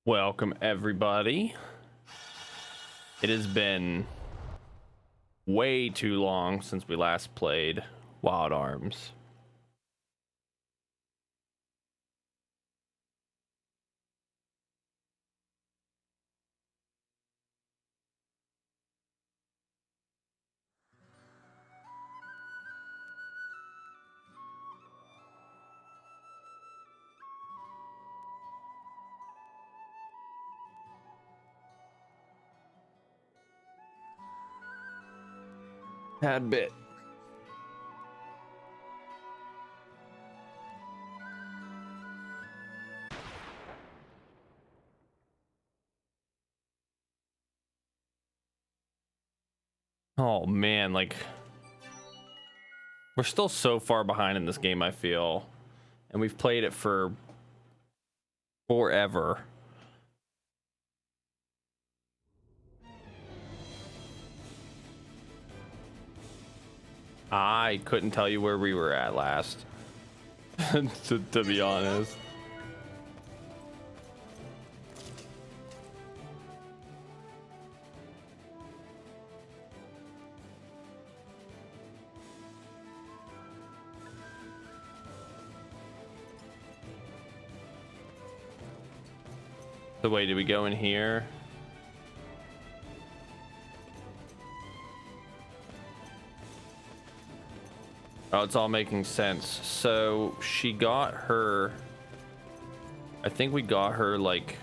Welcome everybody. It has been way too long since we last played Wild Arms. Tad bit. Oh man, like we're still so far behind in this game, I feel, and we've played it for forever. I couldn't tell you where we were at last, to be honest. So wait, did we go in here? Oh, it's all making sense. So she got her, I think we got her like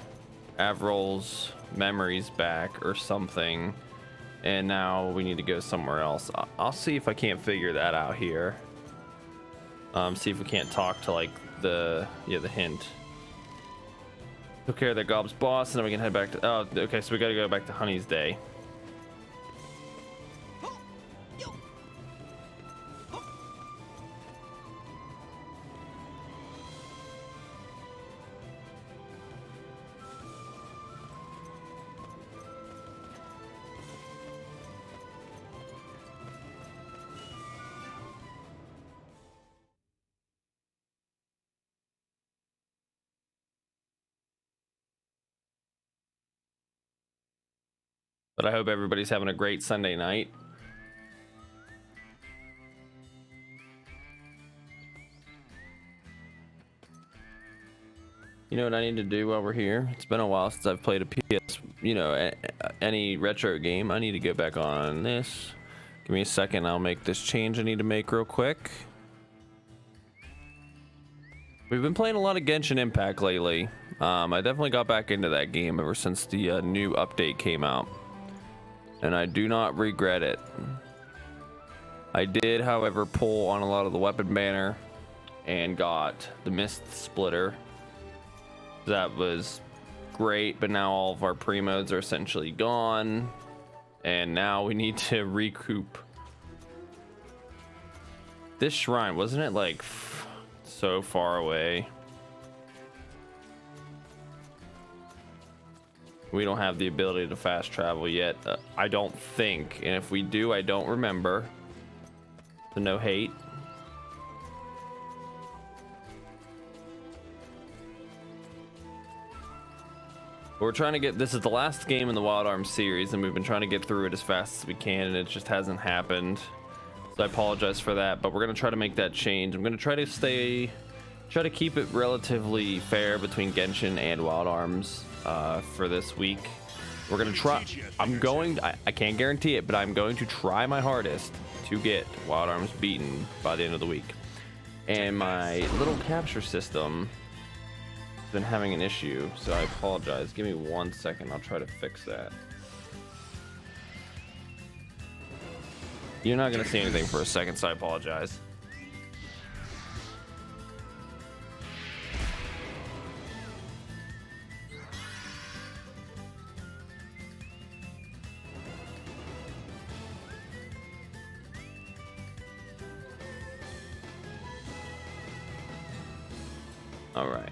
Avril's memories back or something, and now we need to go somewhere else. I'll see if I can't figure that out here. See if we can't talk to like the hint. Took care of that gob's boss, and then we can head back to, oh, okay, so we gotta go back to Honey's Day. But I hope everybody's having a great Sunday night. You know what I need to do while we're here? It's been a while since I've played a PS, any retro game. I need to go back on this. Give me a second, I'll make this change I need to make real quick. We've been playing a lot of Genshin Impact lately. I definitely got back into that game ever since the new update came out, and I do not regret it. I did, however, pull on a lot of the weapon banner and got the Mist Splitter. That was great, but now all of our pre-modes are essentially gone, and now we need to recoup. This shrine, wasn't it like so far away? We don't have the ability to fast travel yet, I don't think, and if we do, I don't remember. So no hate. We're trying to get, this is the last game in the Wild Arms series, and we've been trying to get through it as fast as we can, and it just hasn't happened. So I apologize for that, but we're gonna try to make that change. I'm gonna try to keep it relatively fair between Genshin and Wild Arms for this week. We're gonna try, I can't guarantee it, but I'm going to try my hardest to get Wild Arms beaten by the end of the week. And my little capture system been having an issue, so I apologize. Give me 1 second, I'll try to fix that. You're not gonna see anything for a second, so I apologize. All right.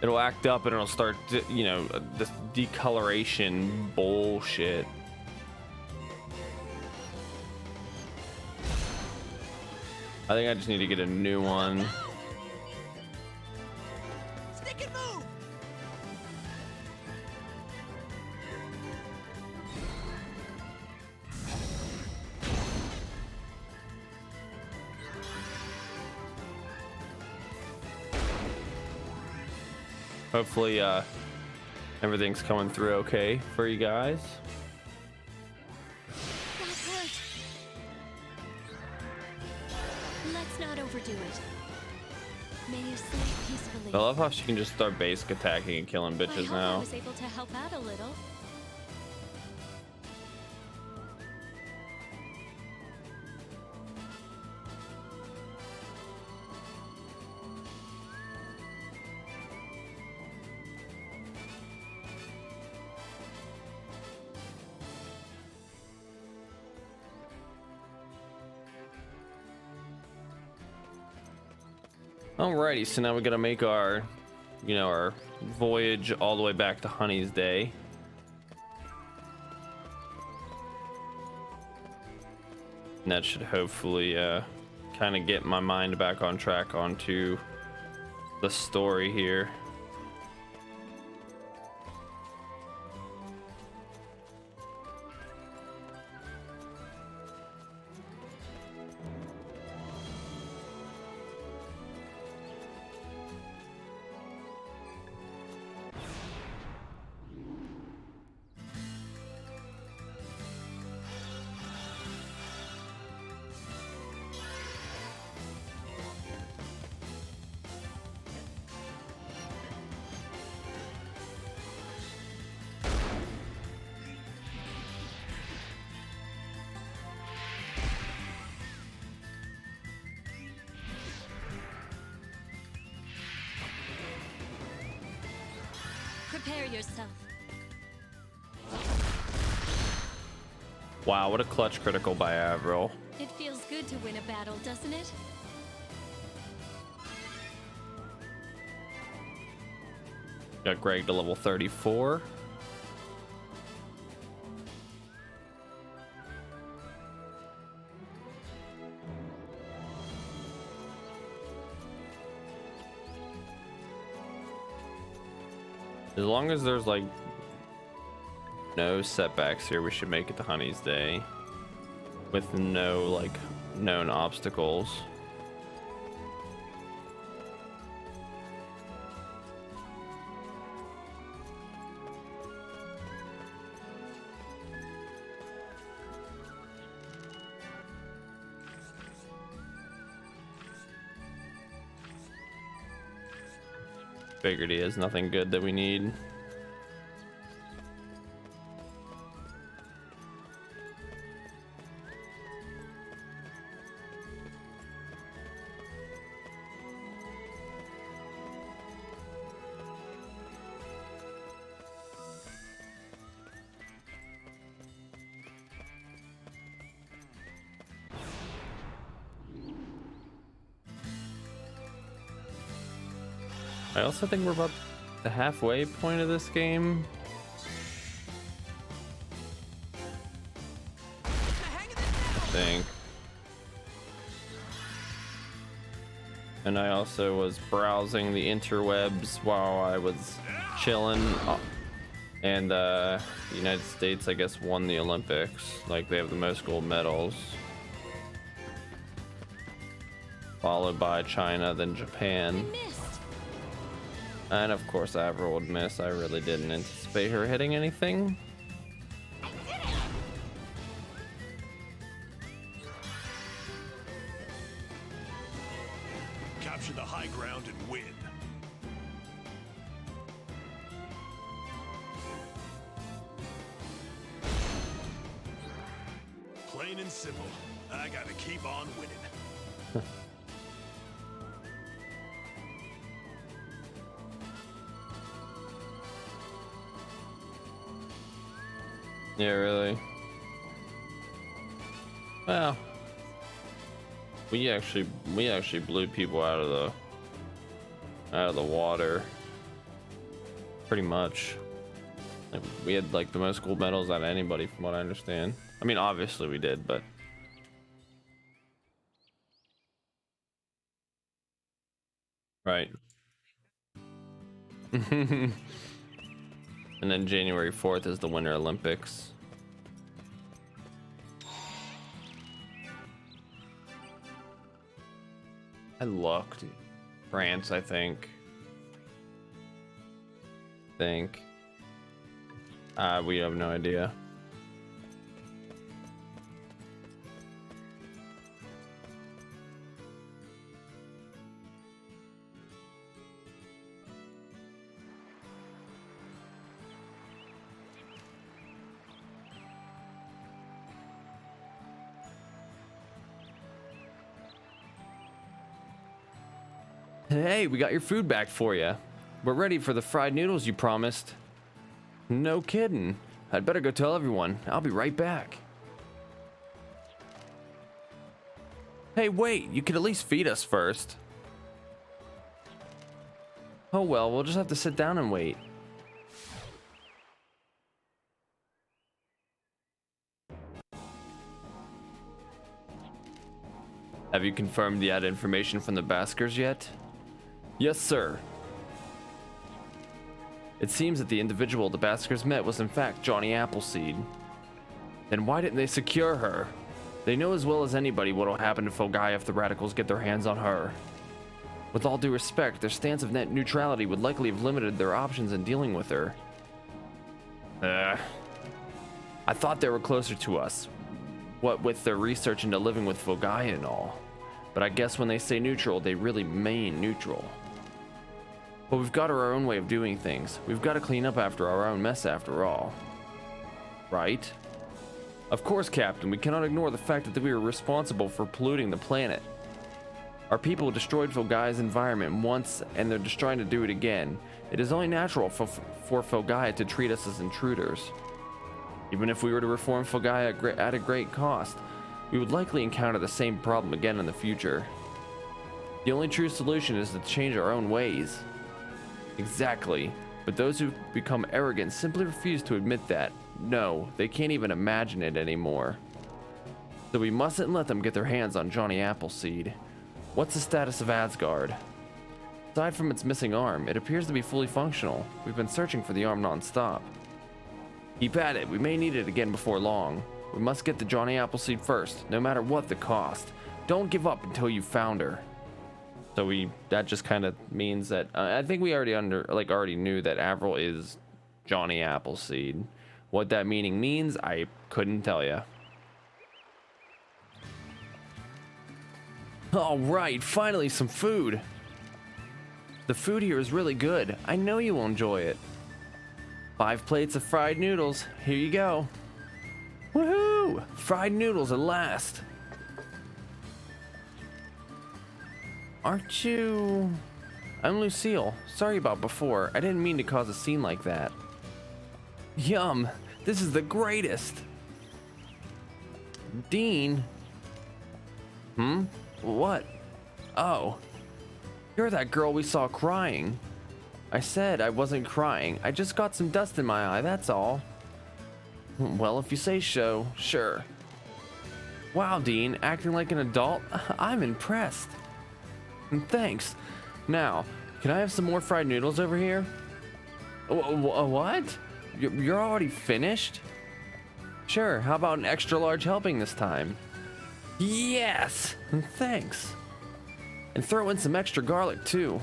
It'll act up and it'll start, this decoloration bullshit. I think I just need to get a new one. Stick and move. Hopefully, everything's coming through okay for you guys. That hurt. Let's not overdo it. May you sleep peacefully. I love how she can just start basic attacking and killing I bitches hope I now. was able to help out a little. Alrighty, so now we gotta make our, our voyage all the way back to Honey's Day. And that should hopefully kind of get my mind back on track onto the story here. Prepare yourself. Wow, what a clutch critical by Avril. It feels good to win a battle, doesn't it? Got Greg to level 34. As long as there's like no setbacks here, we should make it to Honey's Day with no like known obstacles. Figured he has nothing good that we need. I also think we're about the halfway point of this game. I think. And I also was browsing the interwebs while I was chilling. And the United States, I guess, won the Olympics. Like, they have the most gold medals. Followed by China, then Japan. And of course Avril would miss. I really didn't anticipate her hitting anything. Capture the high ground and win. Plain and simple. I gotta keep on winning. Yeah, really. Well, we actually blew people out of the water pretty much. Like, we had like the most gold medals out of anybody from what I understand. I mean, obviously we did, but right. And then January 4th is the Winter Olympics. I looked. France, I think. think. We have no idea. Hey, we got your food back for you. We're ready for the fried noodles you promised. No kidding. I'd better go tell everyone. I'll be right back. Hey, wait. You could at least feed us first. Oh well, we'll just have to sit down and wait. Have you confirmed the added information from the Baskers yet? Yes, sir. It seems that the individual the Baskers met was in fact Johnny Appleseed. Then why didn't they secure her? They know as well as anybody what'll happen to Fogai if the radicals get their hands on her. With all due respect, their stance of net neutrality would likely have limited their options in dealing with her. I thought they were closer to us, what with their research into living with Fogai and all. But I guess when they say neutral, they really mean neutral. But we've got our own way of doing things. We've got to clean up after our own mess after all. Right? Of course, Captain, we cannot ignore the fact that we were responsible for polluting the planet. Our people destroyed Fogai's environment once, and they're just trying to do it again. It is only natural for Fogai to treat us as intruders. Even if we were to reform Fogai at a great cost, we would likely encounter the same problem again in the future. The only true solution is to change our own ways. Exactly, but those who become arrogant simply refuse to admit that. No, they can't even imagine it anymore. So we mustn't let them get their hands on Johnny Appleseed. What's the status of Asgard? Aside from its missing arm, it appears to be fully functional. We've been searching for the arm non-stop. Keep at it, we may need it again before long. We must get to Johnny Appleseed first, no matter what the cost. Don't give up until you've found her. So that just kind of means that I think we already knew that Avril is Johnny Appleseed. What that meaning means, I couldn't tell you. All right, finally some food. The food here is really good. I know you will enjoy it. 5 plates of fried noodles. Here you go. Woohoo! Fried noodles at last. Aren't you... I'm Lucille. Sorry about before. I didn't mean to cause a scene like that. Yum! This is the greatest! Dean? What? Oh. You're that girl we saw crying. I said I wasn't crying. I just got some dust in my eye, that's all. Well, if you say so, sure. Wow, Dean, acting like an adult? I'm impressed. Thanks. Now, can I have some more fried noodles over here? What? You're already finished? Sure, how about an extra large helping this time? Yes! Thanks. And throw in some extra garlic too.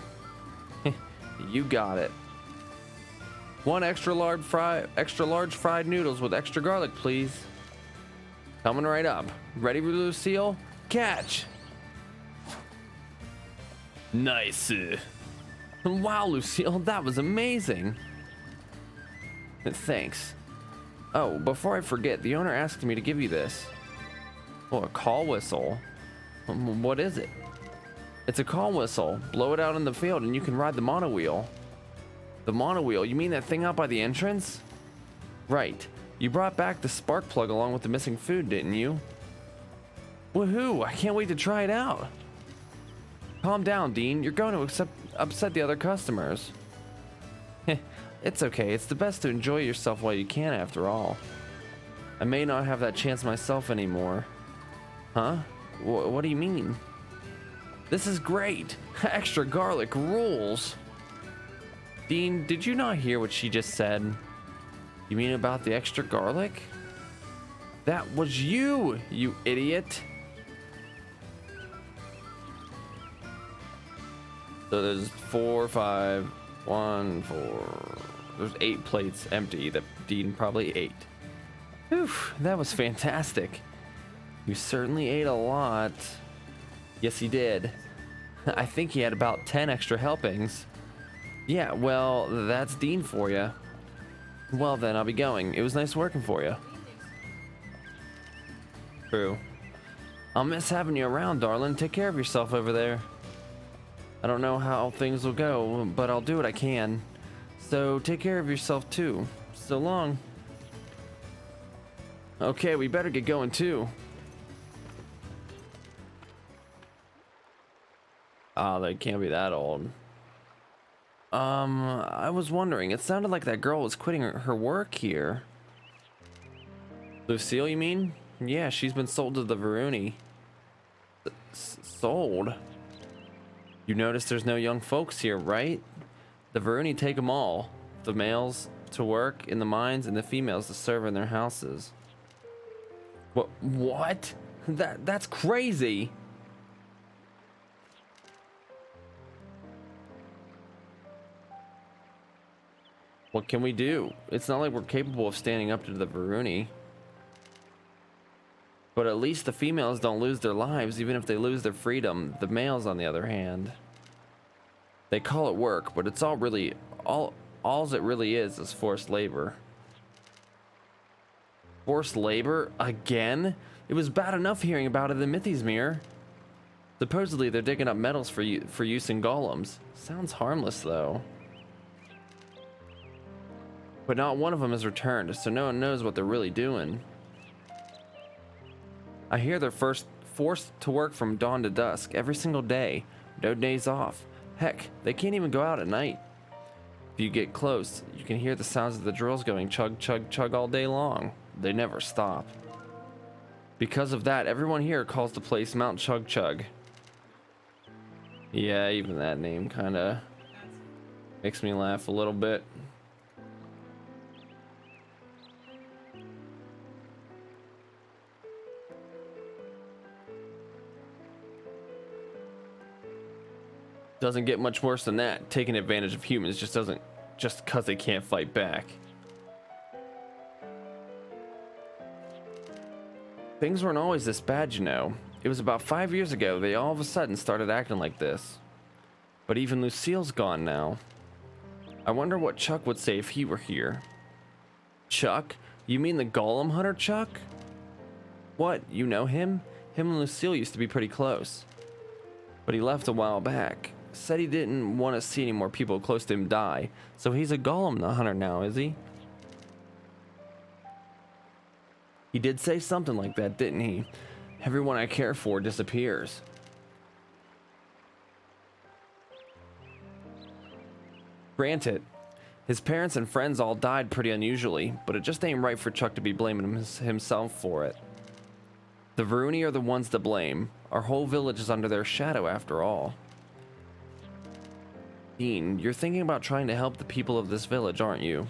You got it. 1 extra large fried noodles with extra garlic, please. Coming right up. Ready, Lucille? Catch! Nice. Wow, Lucille, that was amazing. Thanks. Oh, before I forget, the owner asked me to give you this. Oh, a call whistle. What is it? It's a call whistle. Blow it out in the field and you can ride the monowheel. The monowheel? You mean that thing out by the entrance? Right. You brought back the spark plug along with the missing food, didn't you? Woohoo! I can't wait to try it out. Calm down, Dean. You're going to upset the other customers. It's okay. It's the best to enjoy yourself while you can, after all. I may not have that chance myself anymore. Huh? What do you mean? This is great. Extra garlic rules. Dean, did you not hear what she just said? You mean about the extra garlic? That was you idiot. So there's 4, 5, 1, 4, there's 8 plates empty that Dean probably ate. Whew, that was fantastic. You certainly ate a lot. Yes, he did. I think he had about 10 extra helpings. Yeah, well, that's Dean for you. Well then, I'll be going. It was nice working for you. True. I'll miss having you around, darling. Take care of yourself over there. I don't know how things will go, but I'll do what I can. So take care of yourself too. So long. Okay, we better get going too. Ah, they can't be that old. I was wondering, it sounded like that girl was quitting her work here. Lucille, you mean? Yeah, she's been sold to the Varuni. Sold? You notice there's no young folks here, right? The Varuni take them all. The males to work in the mines and the females to serve in their houses. What? That's crazy. What can we do? It's not like we're capable of standing up to the Varuni. But at least the females don't lose their lives, even if they lose their freedom. The males, on the other hand, they call it work, but it's all it really is forced labor. Forced labor? Again? It was bad enough hearing about it in Mythismere. Supposedly they're digging up metals for use in golems. Sounds harmless though. But not one of them has returned, so no one knows what they're really doing. I hear they're forced to work from dawn to dusk every single day. No days off. Heck, they can't even go out at night. If you get close, you can hear the sounds of the drills going chug, chug, chug all day long. They never stop. Because of that, everyone here calls the place Mount Chug Chug. Yeah, even that name kinda makes me laugh a little bit. Doesn't get much worse than that. Taking advantage of humans just because they can't fight back. Things weren't always this bad, you know. It was about 5 years ago they all of a sudden started acting like this. But even Lucille's gone now. I wonder what Chuck would say if he were here. Chuck? You mean the Golem Hunter Chuck? What, you know him? Him and Lucille used to be pretty close. But he left a while back. Said he didn't want to see any more people close to him die. So he's a Golem Hunter now, is he? He did say something like that, didn't he? Everyone I care for disappears. Granted, his parents and friends all died pretty unusually, but it just ain't right for Chuck to be blaming himself for it. The Varuni are the ones to blame. Our whole village is under their shadow after all. Dean, you're thinking about trying to help the people of this village, aren't you?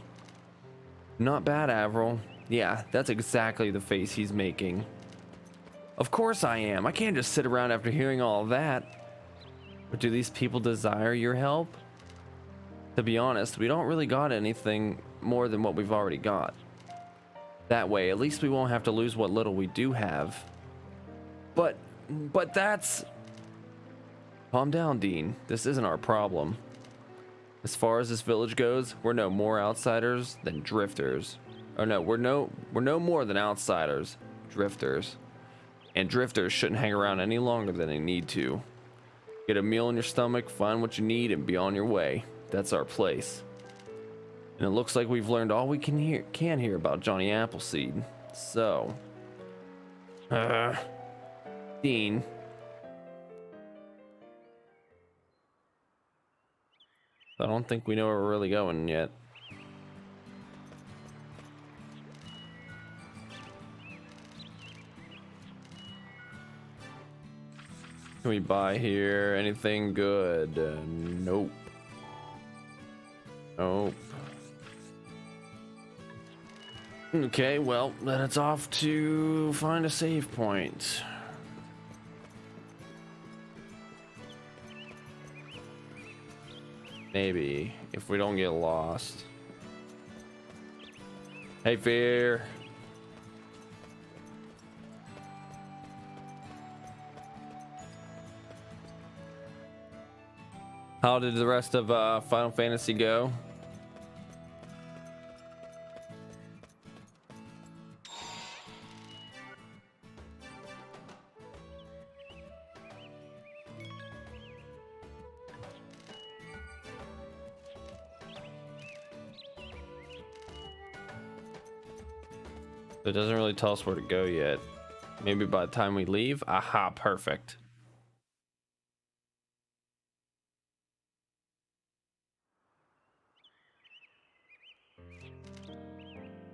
Not bad, Avril. Yeah, that's exactly the face he's making. Of course I am. I can't just sit around after hearing all of that. But do these people desire your help? To be honest, we don't really got anything more than what we've already got. That way, at least we won't have to lose what little we do have. But that's... Calm down, Dean. This isn't our problem. As far as this village goes, we're no more outsiders than drifters. Oh no, we're no more than outsiders, drifters. And drifters shouldn't hang around any longer than they need to. Get a meal in your stomach, find what you need, and be on your way. That's our place. And it looks like we've learned all we can hear about Johnny Appleseed. So, Dean. I don't think we know where we're really going yet. Can we buy here anything good? Nope. Nope. Okay, well, then it's off to find a save point. Maybe, if we don't get lost. Hey, Fear. How did the rest of Final Fantasy go? It doesn't really tell us where to go yet. Maybe by the time we leave. Aha, perfect.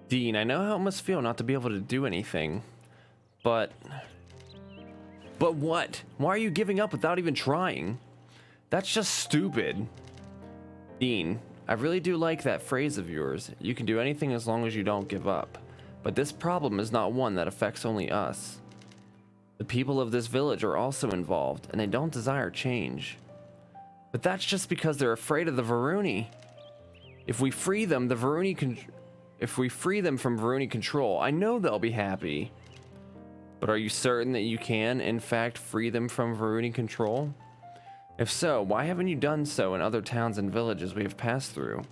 Dean, I know how it must feel not to be able to do anything, but what? Why are you giving up without even trying? That's just stupid. Dean, I really do like that phrase of yours. You can do anything as long as you don't give up. But this problem is not one that affects only us. The people of this village are also involved, and they don't desire change. But that's just because they're afraid of the Varuni. If we free them, from Varuni control, I know they'll be happy. But are you certain that you can, in fact, free them from Varuni control? If so, why haven't you done so in other towns and villages we have passed through?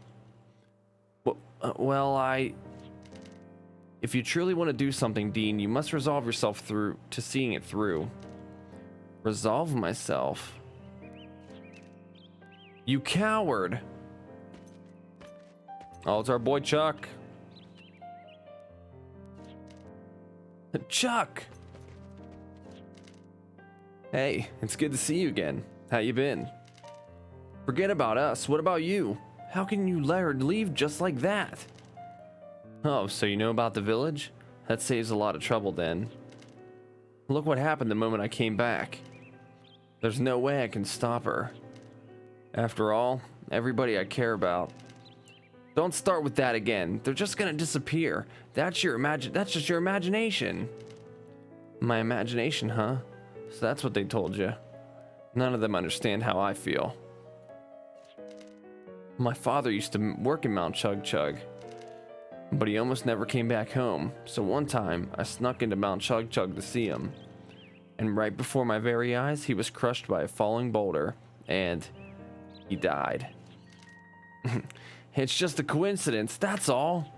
If you truly want to do something, Dean, you must resolve yourself to seeing it through. Resolve myself? You coward! Oh, it's our boy Chuck. Chuck! Hey, it's good to see you again. How you been? Forget about us. What about you? How can you let her leave just like that? Oh, so you know about the village? That saves a lot of trouble then. Look what happened the moment I came back. There's no way I can stop her. After all, everybody I care about. Don't start with that again. They're just gonna disappear. That's just your imagination. My imagination, huh? So that's what they told you. None of them understand how I feel. My father used to work in Mount Chug Chug, but he almost never came back home. So one time, I snuck into Mount Chug Chug to see him. And right before my very eyes, he was crushed by a falling boulder, and he died. It's just a coincidence, that's all.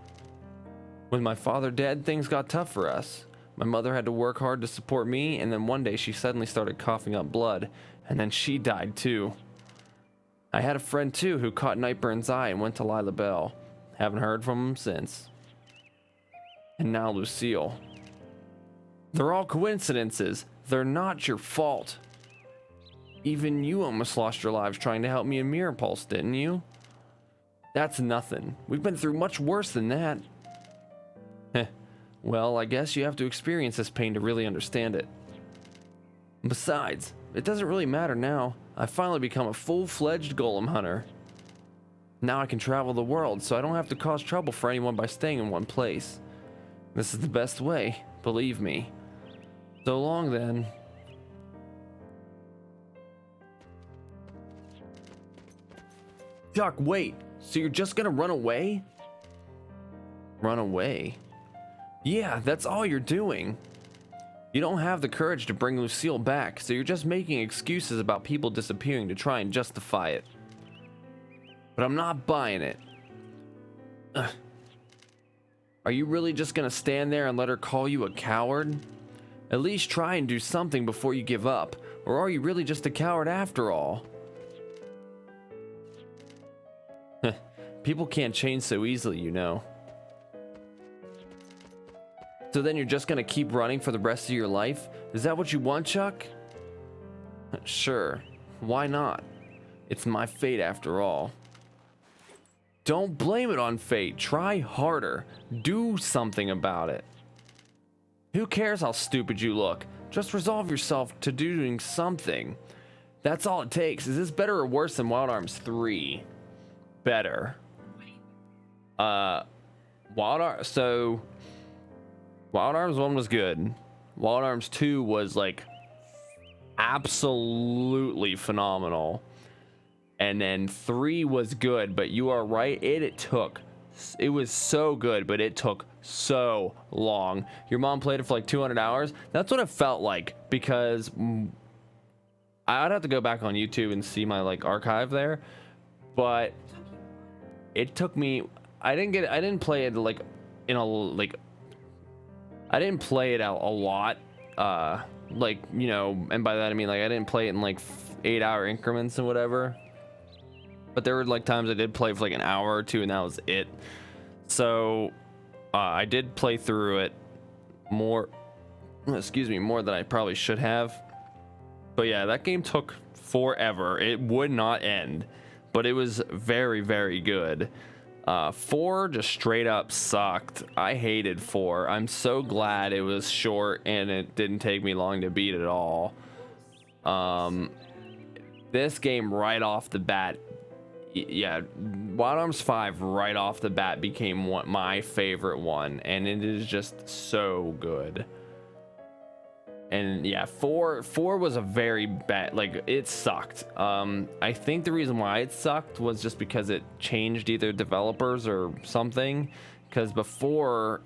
With my father dead, things got tough for us. My mother had to work hard to support me, and then one day she suddenly started coughing up blood, and then she died too. I had a friend too who caught Nightburn's eye and went to Lila Bell. Haven't heard from him since. And now Lucille. They're all coincidences. They're not your fault. Even you almost lost your lives trying to help me in Mirror Pulse, didn't you? That's nothing. We've been through much worse than that. Heh. Well, I guess you have to experience this pain to really understand it. Besides, it doesn't really matter now. I've finally become a full-fledged golem hunter. Now I can travel the world, so I don't have to cause trouble for anyone by staying in one place. This is the best way, believe me. So long then. Chuck, wait. So you're just gonna run away? Run away? Yeah, that's all you're doing. You don't have the courage to bring Lucille back, so you're just making excuses about people disappearing to try and justify it. But I'm not buying it. Ugh. Are you really just gonna stand there and let her call you a coward? At least try and do something before you give up. Or are you really just a coward after all? People can't change so easily, you know. So then you're just gonna keep running for the rest of your life? Is that what you want, Chuck? Sure. Why not? It's my fate after all. Don't blame it on fate. Try harder. Do something about it. Who cares how stupid you look? Just resolve yourself to doing something. That's all it takes. Is this better or worse than Wild Arms 3? Better. Wild Arms 1 was good. Wild Arms 2 was like absolutely phenomenal. And then 3 was good, but you are right, it took It was so good, but it took so long. Your mom played it for like 200 hours. That's what it felt like, because I'd have to go back on YouTube and see my like archive there, but it took me. I didn't play it like in a like. I didn't play it out a lot, like, you know, and by that I mean like I didn't play it in like 8-hour increments and whatever. But there were like times I did play for like an hour or two, and that was it. So I did play through it more, excuse me, more than I probably should have. But yeah, that game took forever. It would not end, but it was very, very good. 4 just straight up sucked. I hated 4. I'm so glad it was short and it didn't take me long to beat at all. This game right off the bat, yeah, Wild Arms 5 right off the bat became my favorite one, and it is just so good. And yeah, 4 was a very bad, like, it sucked. I think the reason why it sucked was just because it changed either developers or something, because before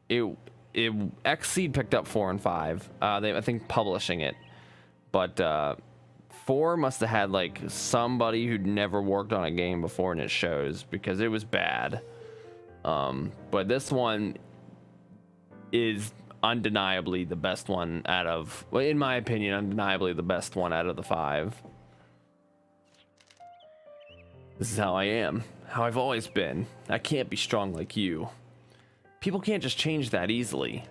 it Xseed picked up 4 and 5, I think publishing it, but 4 must have had like somebody who'd never worked on a game before, and it shows because it was bad. But this one is undeniably the best one out of, well, in my opinion, undeniably the best one out of the 5. This is how I am, how I've always been. I can't be strong like you. People can't just change that easily.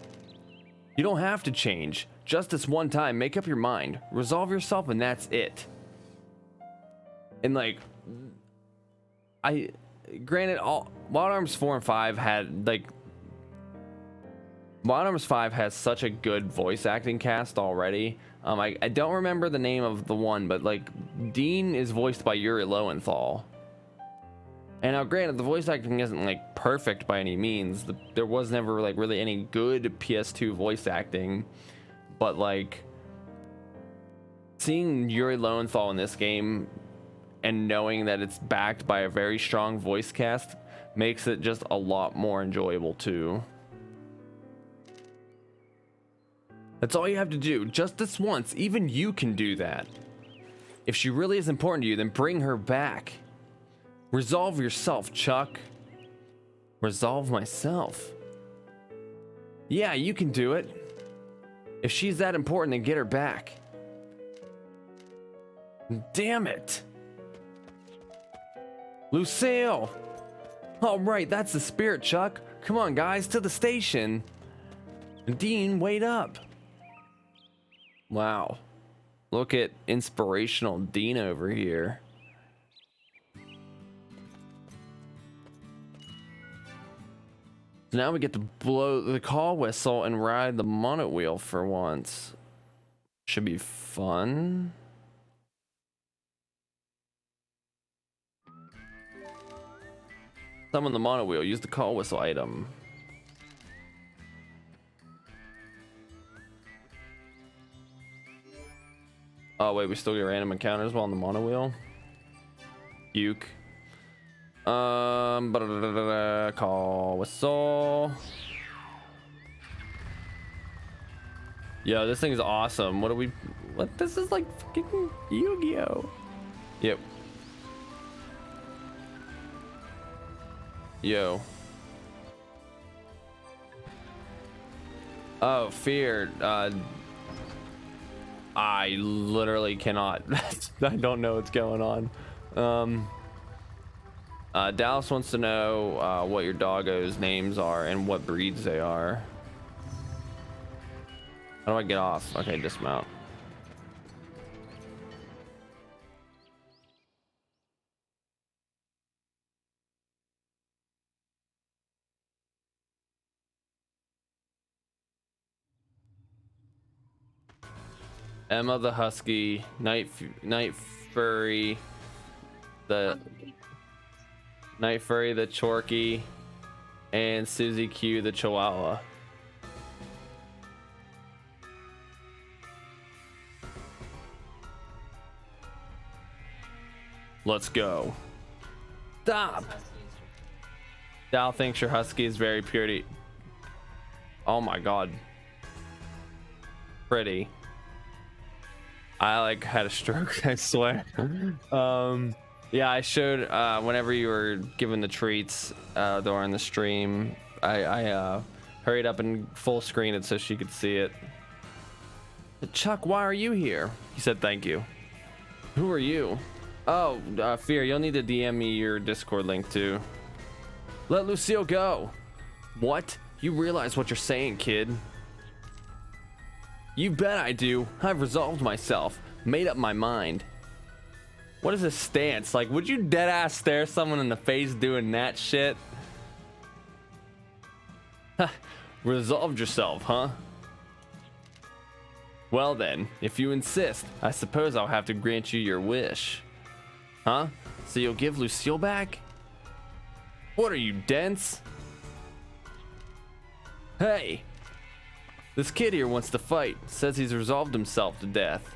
You don't have to change. Just this one time, make up your mind, resolve yourself, and that's it. And like, granted, all Wild Arms 4 and 5 had like, Wild Arms 5 has such a good voice acting cast already. I don't remember the name of the one, but like Dean is voiced by Yuri Lowenthal. And now, granted, the voice acting isn't like perfect by any means. There was never like really any good PS2 voice acting, but like seeing Yuri Lowenthal in this game and knowing that it's backed by a very strong voice cast makes it just a lot more enjoyable too. That's all you have to do, just this once. Even you can do that. If she really is important to you, then bring her back. Resolve yourself, Chuck. Resolve myself. Yeah, you can do it. If she's that important, then get her back. Damn it. Lucille. All right, that's the spirit, Chuck. Come on, guys, to the station. Dean, wait up. Wow. Look at inspirational Dean over here. So now we get to blow the call whistle and ride the monot wheel for once. Should be fun. Summon the monot wheel. Use the call whistle item. Oh wait, we still get random encounters while on the mono wheel. Uke. Call whistle. Yo, this thing is awesome. What do we? What? This is like fucking Yu-Gi-Oh. Yep. Yo. Oh, fear. I literally cannot. I don't know what's going on. Dallas wants to know what your doggos names are and what breeds they are. How do I get off? Okay, dismount. Emma the Husky, Night Furry, the Night Furry the Chorky, and Susie Q the Chihuahua. Let's go. Stop. Dal thinks your husky is very pretty. Oh my god. Pretty. I like had a stroke, I swear. Yeah, I showed whenever you were given the treats during the stream, I hurried up and full screen it so she could see it. Chuck, why are you here? He said thank you. Who are you? Oh, Fear, you'll need to DM me your Discord link too. Let Lucille go. What? You realize what you're saying, kid? You bet I do. I've resolved myself, made up my mind. What is this stance? Like, would you dead ass stare someone in the face doing that shit? Resolved yourself, huh? Well then, if you insist, I suppose I'll have to grant you your wish. Huh? So you'll give Lucille back? What are you, dense? Hey! This kid here wants to fight. Says he's resolved himself to death.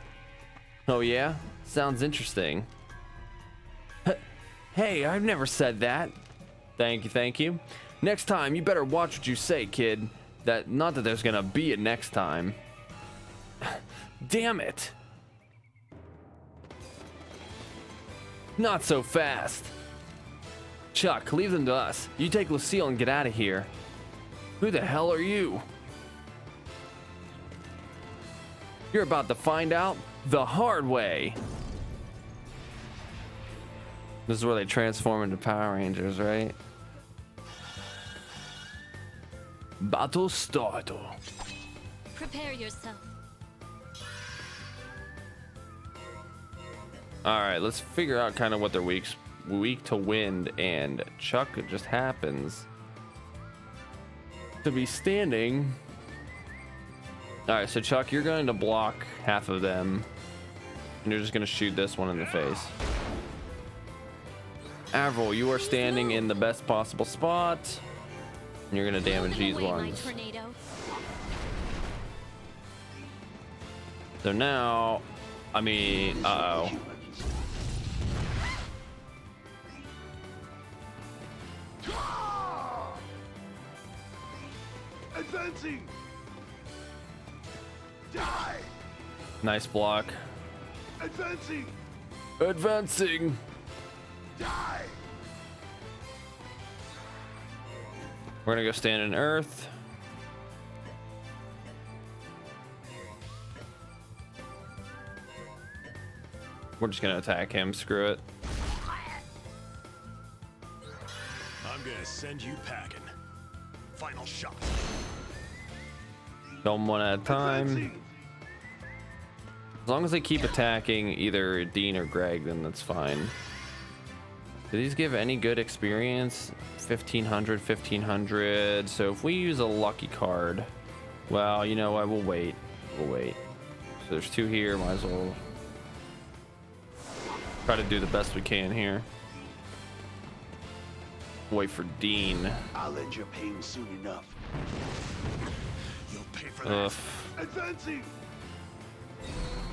Oh yeah? Sounds interesting. Hey, I've never said that. Thank you, thank you. Next time, you better watch what you say, kid. Not that there's gonna be a next time. Damn it. Not so fast. Chuck, leave them to us. You take Lucille and get out of here. Who the hell are you? You're about to find out the hard way. This is where they transform into Power Rangers, right? Battle start. Prepare yourself. All right, let's figure out kind of what they're weak to wind, and Chuck just happens to be standing. All right, so Chuck, you're going to block half of them, and you're just going to shoot this one in the face. Avril, you are standing in the best possible spot, and you're going to damage these ones. So now, I mean, uh-oh. Advancing. Die. Nice block. Advancing. Advancing. Die. We're gonna go stand in Earth. We're just gonna attack him. Screw it. I'm gonna send you packing. Final shot. Kill them one at a time. Advancing. As long as they keep attacking either Dean or Greg, then that's fine. Do these give any good experience? 1500, 1500. So if we use a lucky card, well, you know what? We'll wait. We'll wait. So there's two here. Might as well try to do the best we can here. Wait for Dean. I'll end your pain soon enough. You'll pay for that. Advancing.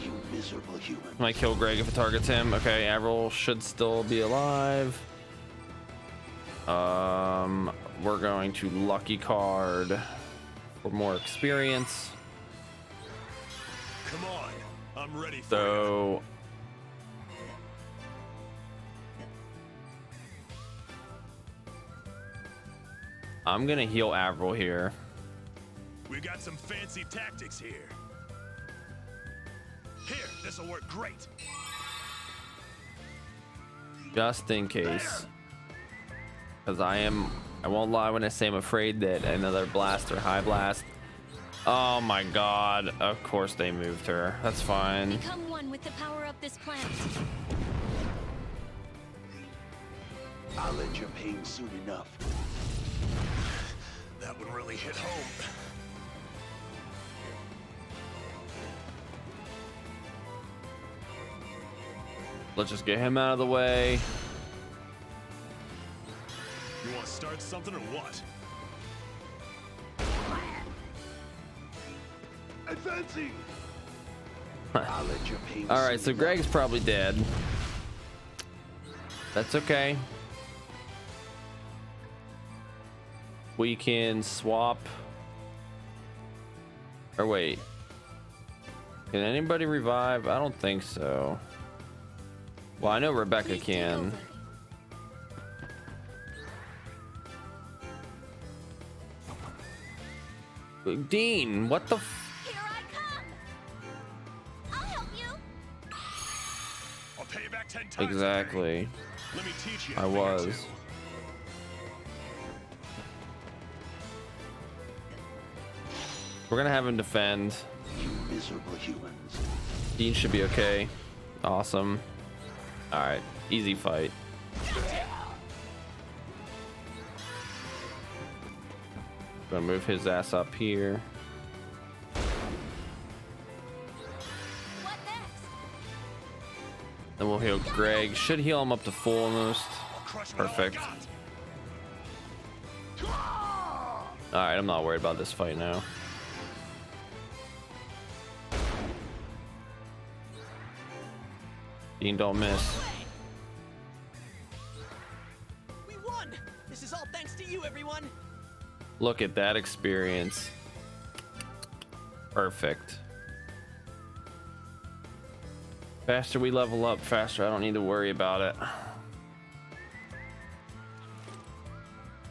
You miserable human. Might kill Greg if it targets him. Okay, Avril should still be alive. We're going to lucky card for more experience. Come on, I'm ready for So I'm gonna heal Avril here. We got some fancy tactics here. Here, this'll work great. Just in case. Because I won't lie when I say I'm afraid that another blast or high blast. Oh my god. Of course they moved her. That's fine. Become one with the power of this planet. I'll end your pain soon enough. That would really hit home. Let's just get him out of the way. You want to start something or what? Advancing. I'll let your pain. All right, so Greg's probably dead. That's okay. We can swap. Or wait. Can anybody revive? I don't think so. Well, I know Rebecca can. Dean, what the Here I come. I'll help you. I'll pay you back 10 times. exactly? Let me teach you. I was. We're gonna have him defend. You miserable humans. Dean should be okay. Awesome. All right, easy fight. Gonna move his ass up here. What next? Then we'll heal Greg. Should heal him up to full almost. Perfect. All right, I'm not worried about this fight now. Dean, don't miss. We won! This is all thanks to you, everyone! Look at that experience. Perfect. Faster we level up, faster I don't need to worry about it.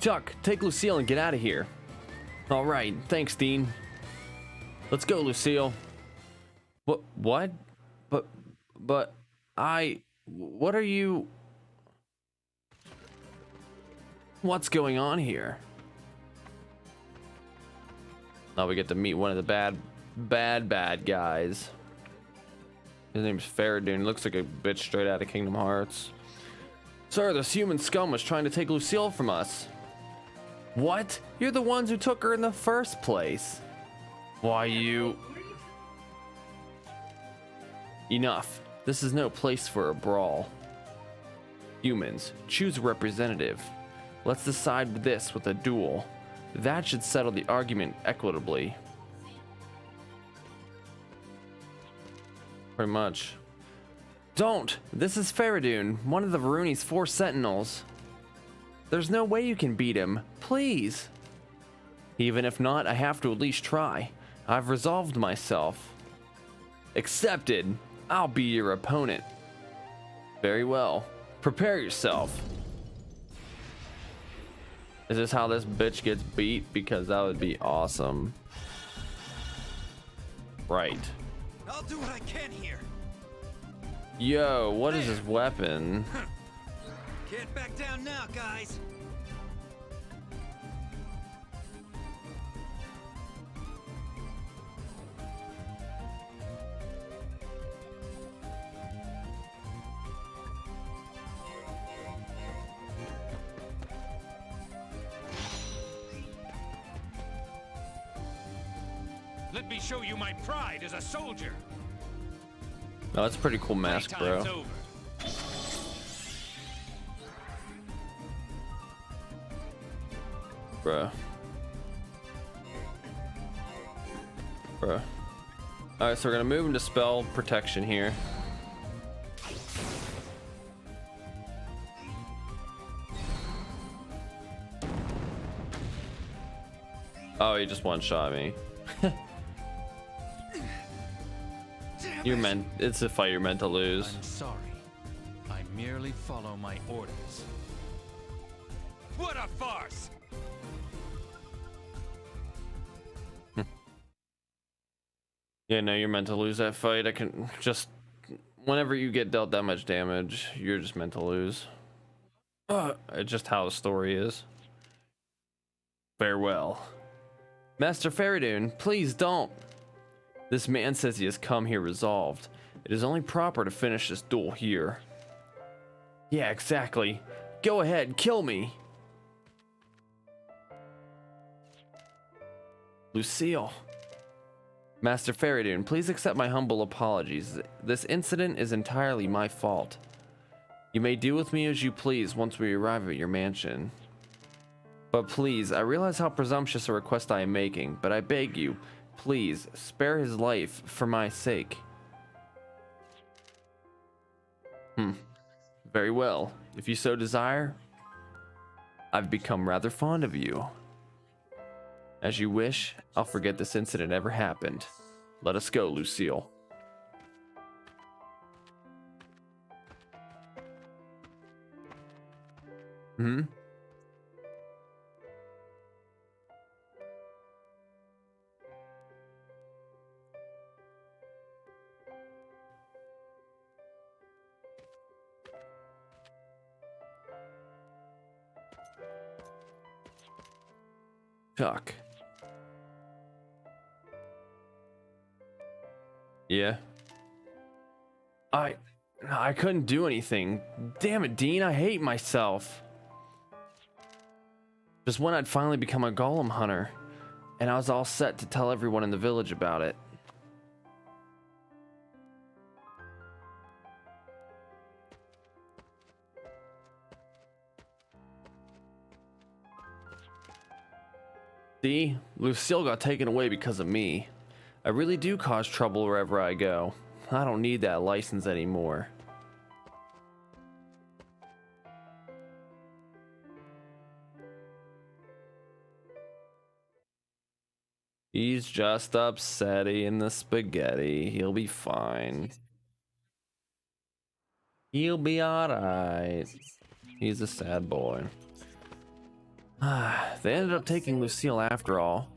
Chuck, take Lucille and get out of here. All right, thanks, Dean. Let's go, Lucille. What? But what are you? What's going on here? Now we get to meet one of the bad guys. His name's Faradune. Looks like a bitch straight out of Kingdom Hearts. Sir, this human scum was trying to take Lucille from us. What? You're the ones who took her in the first place. Why you... Enough. This is no place for a brawl. Humans, choose a representative. Let's decide this with a duel. That should settle the argument equitably. Pretty much. Don't! This is Faradune, one of the Varuni's 4 sentinels. There's no way you can beat him. Please! Even if not, I have to at least try. I've resolved myself. Accepted! I'll be your opponent. Very well. Prepare yourself. Is this how this bitch gets beat? Because that would be awesome. Right. I'll do what I can here. Yo, what is this weapon? Can't back down now, guys. Let me show you my pride as a soldier. Oh, that's a pretty cool mask, bro. Playtime's over. Bruh. Alright, so we're gonna move into spell protection here. Oh, he just one-shot me. It's a fight you're meant to lose. I'm sorry. I merely follow my orders. What a farce! Yeah, no, you're meant to lose that fight. I can just... Whenever you get dealt that much damage, you're just meant to lose. It's just how the story is. Farewell. Master Faradune, please don't. This man says he has come here resolved. It is only proper to finish this duel here. Yeah, exactly. Go ahead, kill me. Lucille. Master Faradune, please accept my humble apologies. This incident is entirely my fault. You may do with me as you please once we arrive at your mansion. But please, I realize how presumptuous a request I am making, but I beg you, please, spare his life for my sake. Very well. If you so desire, I've become rather fond of you. As you wish, I'll forget this incident ever happened. Let us go, Lucille. Hmm? Chuck. Yeah. I couldn't do anything. Damn it, Dean, I hate myself. Just when I'd finally become a golem hunter, and I was all set to tell everyone in the village about it. See, Lucille got taken away because of me. I really do cause trouble wherever I go. I don't need that license anymore. He's just upset in the spaghetti. He'll be fine. He'll be alright. He's a sad boy. They ended up taking Lucille after all.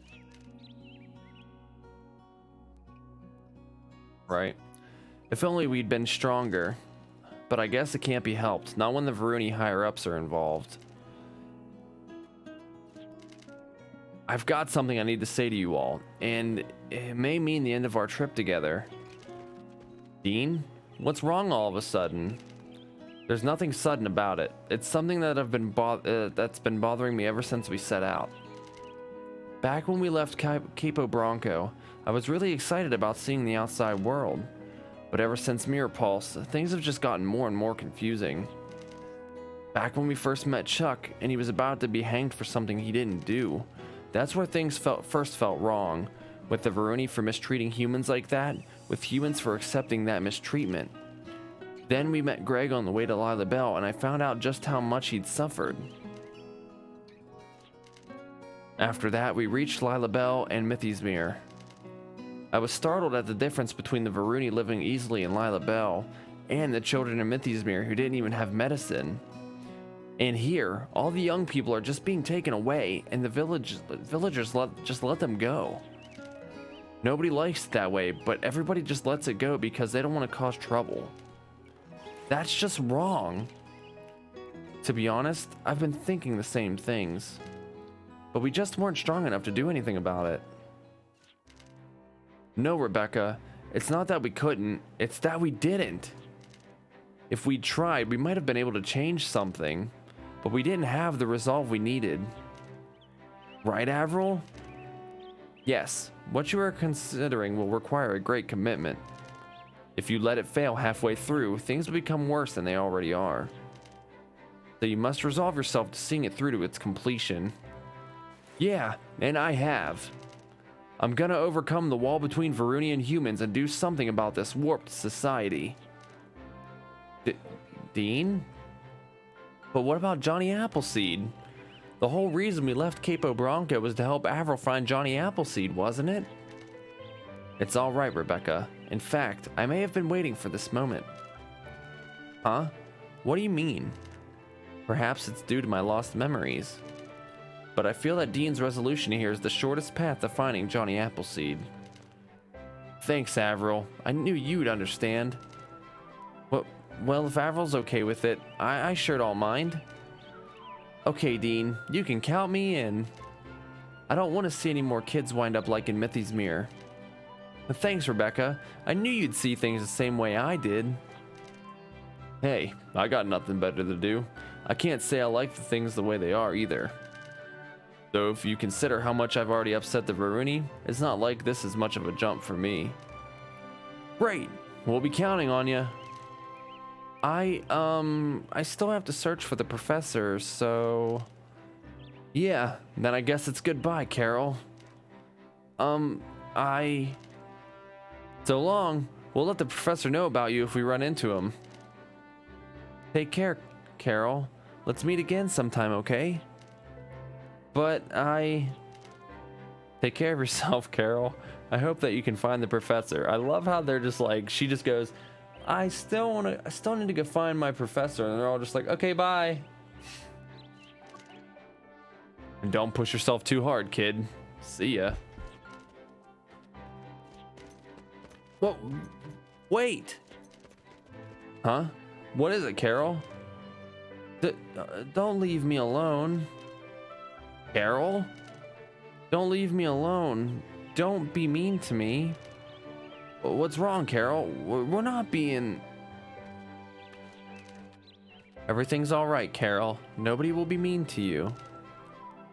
Right. If only we'd been stronger. But I guess it can't be helped. Not when the Varuni higher-ups are involved. I've got something I need to say to you all, and it may mean the end of our trip together. Dean? What's wrong all of a sudden? There's nothing sudden about it. It's something that that's been bothering me ever since we set out. Back when we left Capo Bronco, I was really excited about seeing the outside world. But ever since Mirror Pulse, things have just gotten more and more confusing. Back when we first met Chuck, and he was about to be hanged for something he didn't do, that's where things first felt wrong, with the Varuni for mistreating humans like that, with humans for accepting that mistreatment. Then we met Greg on the way to Lila Bell, and I found out just how much he'd suffered. After that, we reached Lila Bell and Mythismere. I was startled at the difference between the Varuni living easily in Lila Bell and the children in Mythismere who didn't even have medicine. And here, all the young people are just being taken away, and the villagers just let them go. Nobody likes it that way, but everybody just lets it go because they don't want to cause trouble. That's just wrong. To be honest, I've been thinking the same things. But we just weren't strong enough to do anything about it. No, Rebecca, it's not that we couldn't, it's that we didn't. If we'd tried, we might have been able to change something, but we didn't have the resolve we needed. Right, Avril? Yes, what you are considering will require a great commitment. If you let it fail halfway through, things will become worse than they already are. So you must resolve yourself to seeing it through to its completion. Yeah, and I have. I'm gonna overcome the wall between Varuni and humans and do something about this warped society. Dean? But what about Johnny Appleseed? The whole reason we left Capo Bronco was to help Avril find Johnny Appleseed, wasn't it? It's all right, Rebecca. In fact, I may have been waiting for this moment. Huh? What do you mean? Perhaps it's due to my lost memories. But I feel that Dean's resolution here is the shortest path to finding Johnny Appleseed. Thanks, Avril. I knew you'd understand. Well, if Avril's okay with it, I sure don't mind. Okay, Dean, you can count me in. I don't want to see any more kids wind up like in Mythismere. But thanks, Rebecca. I knew you'd see things the same way I did. Hey, I got nothing better to do. I can't say I like the things the way they are either. Though if you consider how much I've already upset the Varuni, it's not like this is much of a jump for me. Great, we'll be counting on you. I still have to search for the professor, so... Yeah, then I guess it's goodbye, Carol. So long. We'll let the professor know about you if we run into him. Take care, Carol. Let's meet again sometime, okay? But Take care of yourself, Carol. I hope that you can find the professor. I love how they're just like, she just goes, I still need to go find my professor. And they're all just like, okay, bye. And don't push yourself too hard, kid. See ya. Whoa, wait. Huh? What is it, Carol? Don't leave me alone. Carol? Don't leave me alone. Don't be mean to me. What's wrong, Carol? We're not being... Everything's all right, Carol. Nobody will be mean to you.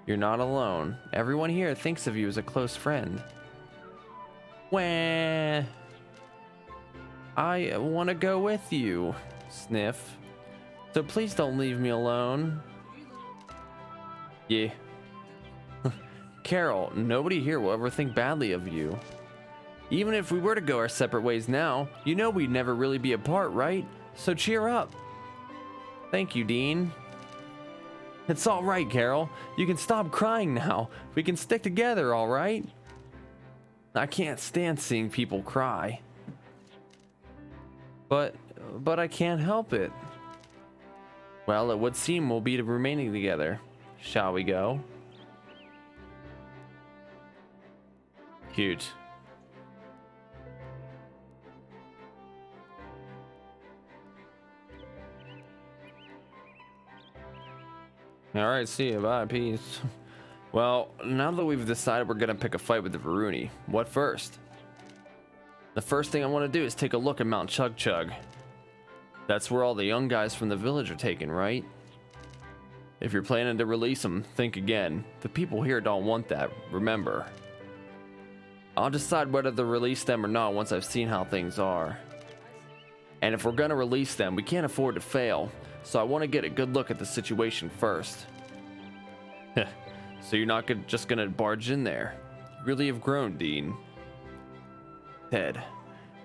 You're not alone. Everyone here thinks of you as a close friend. Wah. I want to go with you. Sniff. So please don't leave me alone. Yeah. Carol, nobody here will ever think badly of you. Even if we were to go our separate ways now, you know we'd never really be apart, right? So cheer up. Thank you, Dean. It's all right, Carol. You can stop crying now. We can stick together, all right? I can't stand seeing people cry. But I can't help it. Well, it would seem we'll be remaining together. Shall we go? Cute. All right, see you. Bye. Peace. Well, now that we've decided we're gonna pick a fight with the Varuni, what first? The first thing I want to do is take a look at Mount Chug Chug. That's where all the young guys from the village are taken, right? If you're planning to release them, think again. The people here don't want that, remember. I'll decide whether to release them or not once I've seen how things are. And if we're gonna release them, we can't afford to fail, so I want to get a good look at the situation first. So you're not just gonna barge in there? You really have grown, Dean. Ted,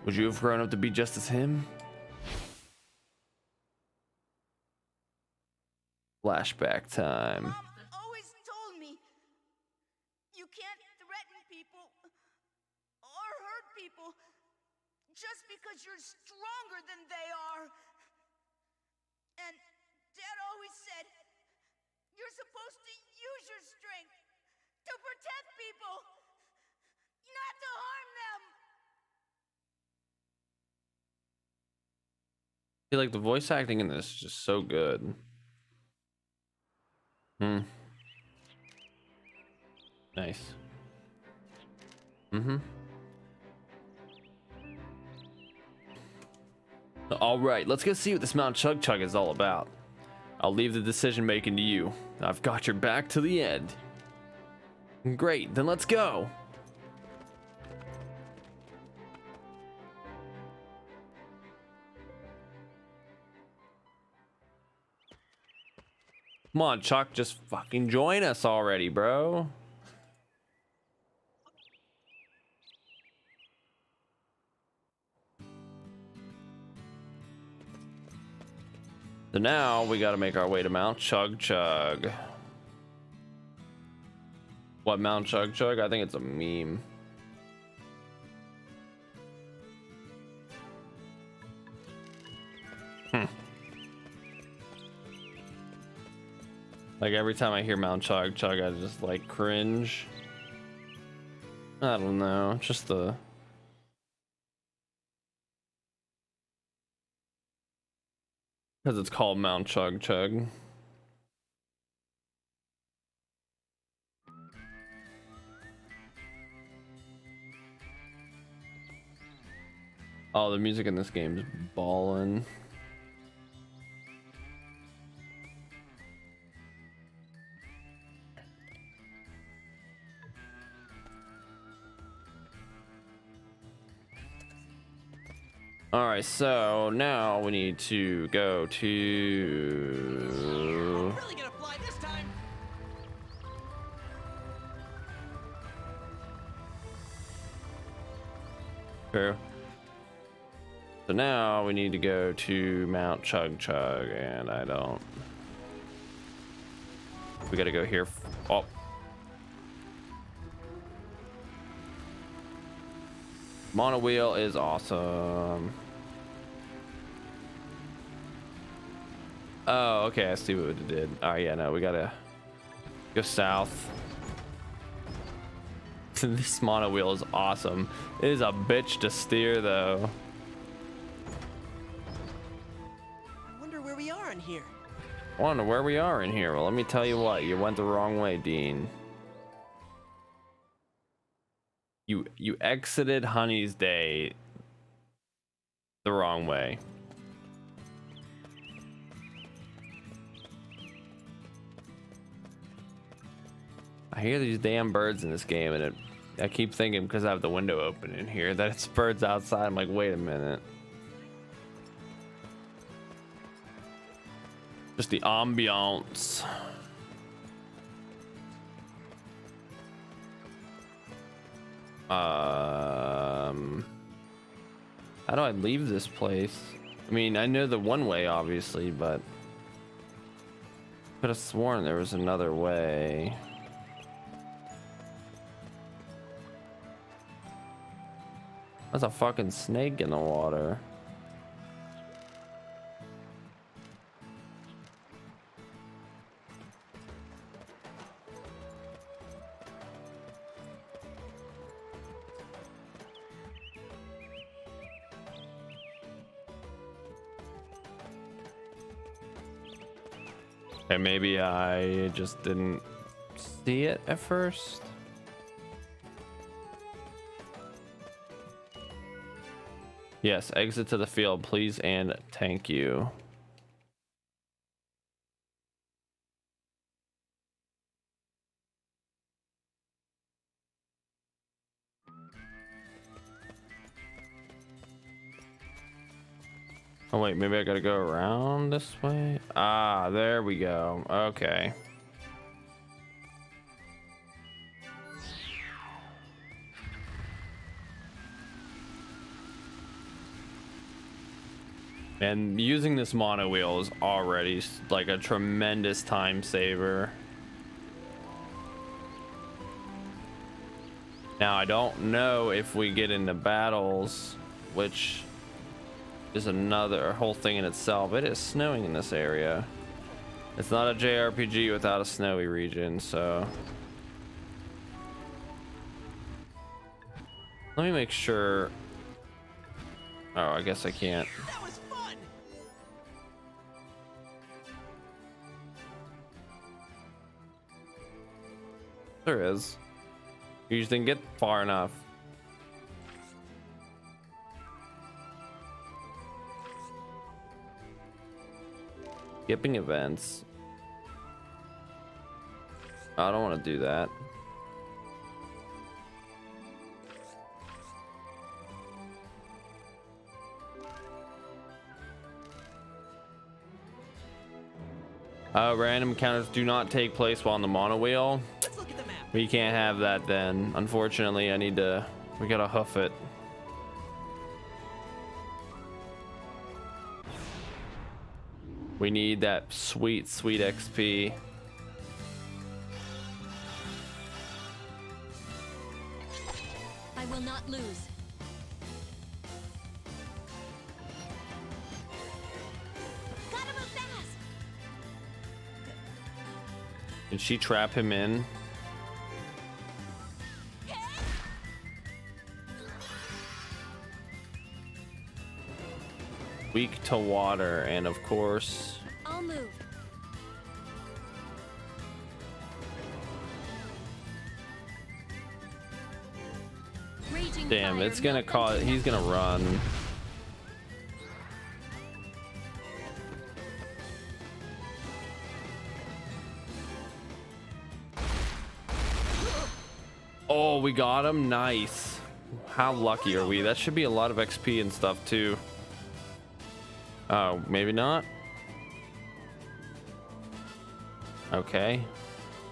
would you have grown up to be just as him? Flashback time. Mom always told me you can't threaten people or hurt people just because you're stronger than they are. And Dad always said you're supposed to use your strength to protect people, not to harm them. I feel like the voice acting in this is just so good. Nice. All right, let's go see what this Mount Chug Chug is all about. I'll leave the decision making to you. I've got your back to the end. Great, then let's go. Come on, Chuck, just fucking join us already, bro. So now we gotta make our way to Mount Chug Chug. What, Mount Chug Chug? I think it's a meme. Like every time I hear Mount Chug Chug, I just like cringe. I don't know, just the... Because it's called Mount Chug Chug. Oh, the music in this game is ballin'. Alright, so now we need to go to... Really gonna fly this time. True. So now we need to go to Mount Chug Chug, and I don't... We gotta go here. Oh. Mono wheel is awesome. Oh, okay, I see what it did. Oh yeah, no, we gotta go south. This mono wheel is awesome. It is a bitch to steer though. I wonder where we are in here. I wonder where we are in here. Well, let me tell you what, you went the wrong way, Dean. You exited Honey's Day the wrong way. I hear these damn birds in this game, and I keep thinking, because I have the window open in here, that it's birds outside. I'm like, wait a minute. Just the ambiance. How do I leave this place? I mean, I know the one way, obviously, but could have sworn there was another way. That's a fucking snake in the water. And maybe I just didn't see it at first. Yes, exit to the field, please, and thank you. Oh wait, maybe I gotta go around this way. Ah, there we go. Okay. And using this mono wheel is already like a tremendous time saver. Now I don't know if we get into battles, which is another whole thing in itself. It is snowing in this area. It's not a JRPG without a snowy region, so let me make sure. Oh, I guess I can't. That was fun. There is. You just didn't get far enough. Skipping events. I don't want to do that. Random encounters do not take place while on the mono wheel. Let's look at the map. We can't have that then. Unfortunately, we gotta hoof it. We need that sweet, sweet XP. I will not lose. Gotta move fast. Did she trap him in? Weak to water, and of course. I'll move. Raging Damn, fire, it's gonna not cause. venting He's gonna run. Oh, we got him. Nice. How lucky are we? That should be a lot of XP and stuff too. Oh, maybe not. Okay.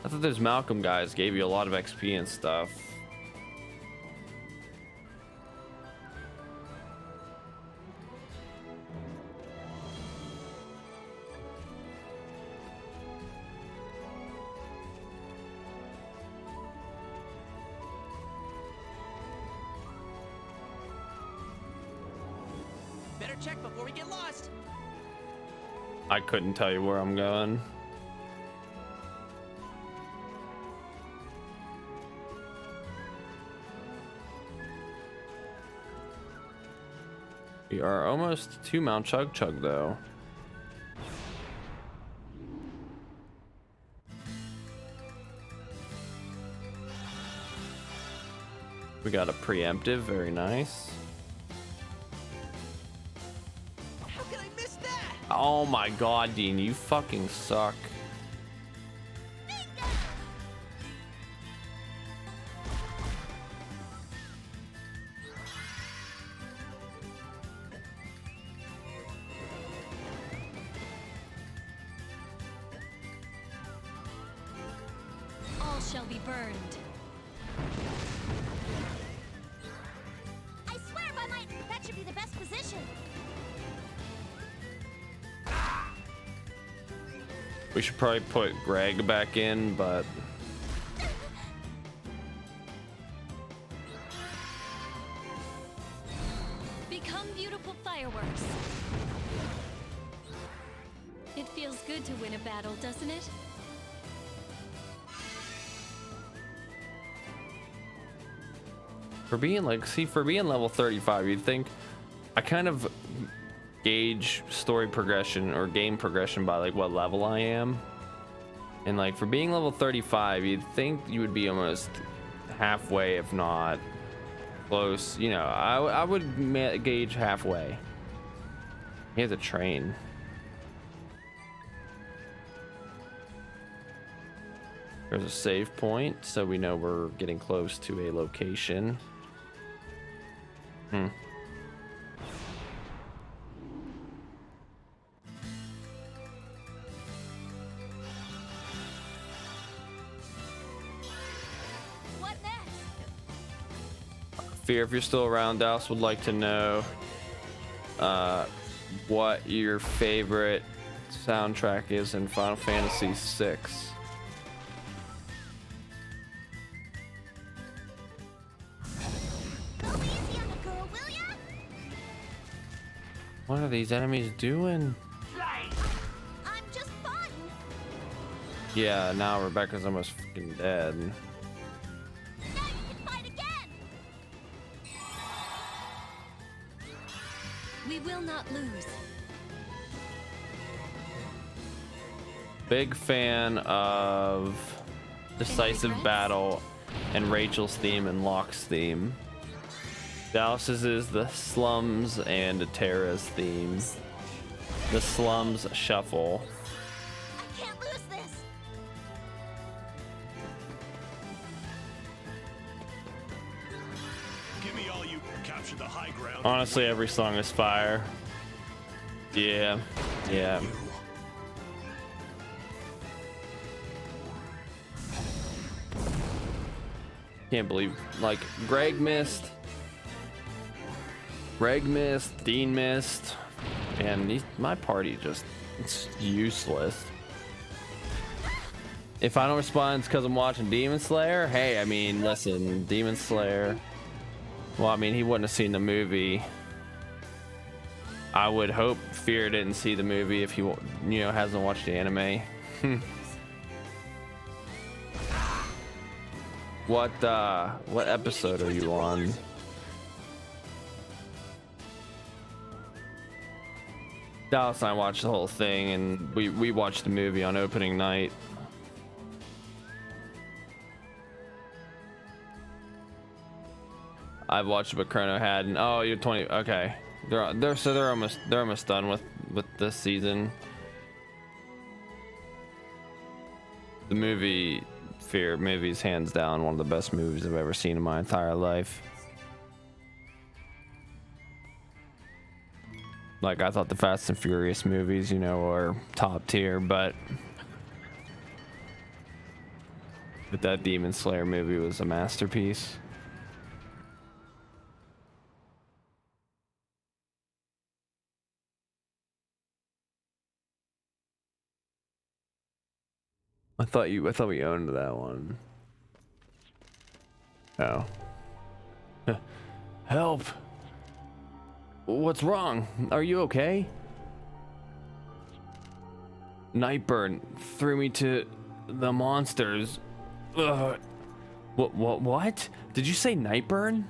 I thought those Malcolm guys gave you a lot of XP and stuff. better check before we get lost. I couldn't tell you where I'm going. We are almost to Mount Chug Chug though. We got a preemptive, very nice. How could I miss that? Oh my god, Dean, you fucking suck. All shall be burned. I swear by my... That should be the best position. We should probably put Greg back in, but Become beautiful fireworks. It feels good to win a battle, doesn't it? for being like, see, for being level 35, you'd think I kind of gauge story progression or game progression by like what level I am. And like for being level 35, you'd think you would be almost halfway, if not close. You know, I would gauge halfway. Here's a train. There's a save point, so we know we're getting close to a location. What next? Fear, if you're still around, Dallas would like to know what your favorite soundtrack is in Final Fantasy VI. Go easy on the girl, will ya? What are these enemies doing? I'm just fun. Yeah, now Rebecca's almost fucking dead. Now you can fight again. We will not lose. Big fan of Decisive Battle and Rachel's theme and Locke's theme. Dallas's is the Slums and Terra's theme. The Slums Shuffle. I can't lose this. Give me all you capture the high ground. Honestly, every song is fire. Yeah, yeah. Can't believe, like, Greg missed, Dean missed, and my party just, it's useless. If I don't respond, it's because I'm watching Demon Slayer. Hey, I mean, listen, Demon Slayer. Well, I mean, he wouldn't have seen the movie. I would hope Fear didn't see the movie if he, hasn't watched the anime. What episode are you on? Dallas and I watched the whole thing, and we watched the movie on opening night. I've watched it, but Chrono hadn't. Oh, you're 20. Okay, they're almost done with this season. The movie. Fear movie's hands down one of the best movies I've ever seen in my entire life. Like, I thought the Fast and Furious movies, are top tier, but that Demon Slayer movie was a masterpiece. I thought we owned that one. Oh. Help! What's wrong? Are you okay? Nightburn threw me to the monsters. Ugh. What? Did you say Nightburn?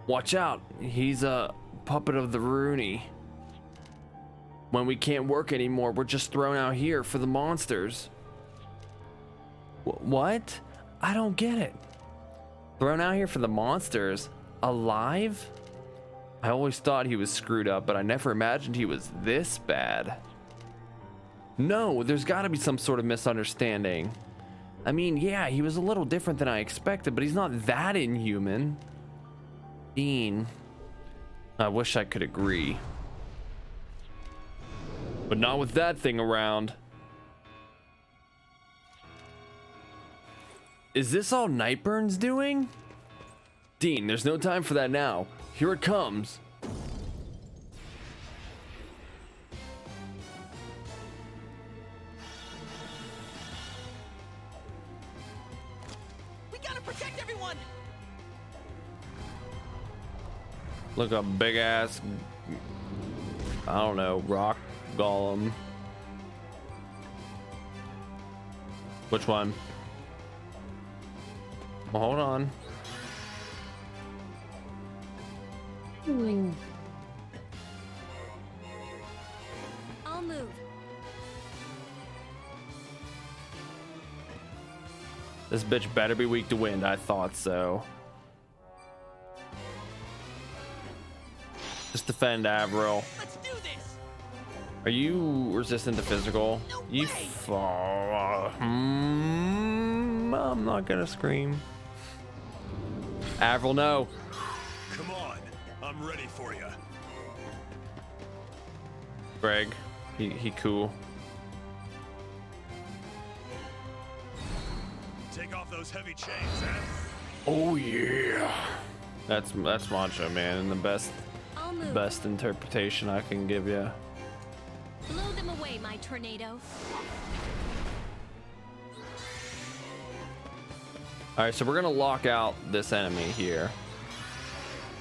Watch out. He's a puppet of the Rooney. When we can't work anymore, we're just thrown out here for the monsters. What? I don't get it. Thrown out here for the monsters? Alive? I always thought he was screwed up, but I never imagined he was this bad. No, there's gotta be some sort of misunderstanding. I mean, yeah, he was a little different than I expected, but he's not that inhuman. Dean. I wish I could agree. But not with that thing around. Is this all Nightburn's doing? Dean, there's no time for that now. Here it comes. We gotta protect everyone. Look, a big ass, I don't know, rock golem. Which one? Well, hold on. I'll move. This bitch better be weak to wind. I thought so. Just defend Avril. Let's do this. Are you resistant to physical? No You way. I'm not gonna scream. Avril, no. Come on, I'm ready for you. Greg, he cool. Take off those heavy chains, huh? Oh yeah. That's Macho Man, and the I'll move. best interpretation I can give you. Blow them away, my tornado. All right, so we're gonna lock out this enemy here.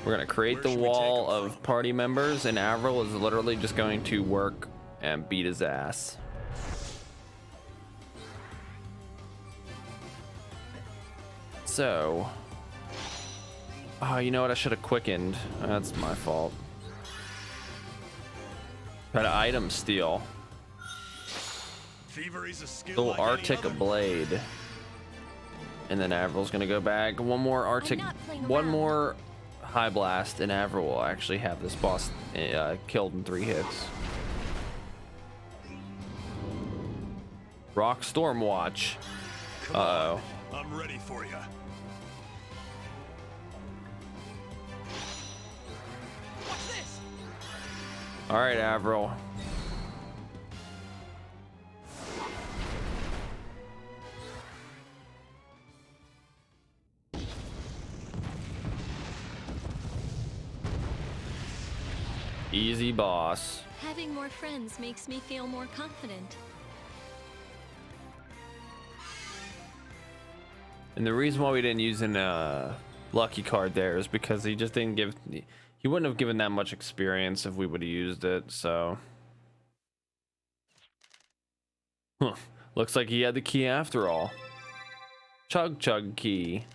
We're gonna create Where the should we take wall him of from? party members, and Avril is literally just going to work and beat his ass. So, oh, you know what? I should have quickened. That's my fault. Try to item steal. Thievery's a skill Little like any Arctic other. blade. And then Avril's gonna go back. One more Arctic, not playing one around. more High Blast, and Avril will actually have this boss killed in 3 hits. Rock Stormwatch. Come Uh-oh. on, I'm ready for you. Watch this. All right, Avril. Easy boss. Having more friends makes me feel more confident. And the reason why we didn't use an lucky card there is because he just didn't give. He wouldn't have given that much experience if we would have used it. So, looks like he had the key after all. Chug chug key.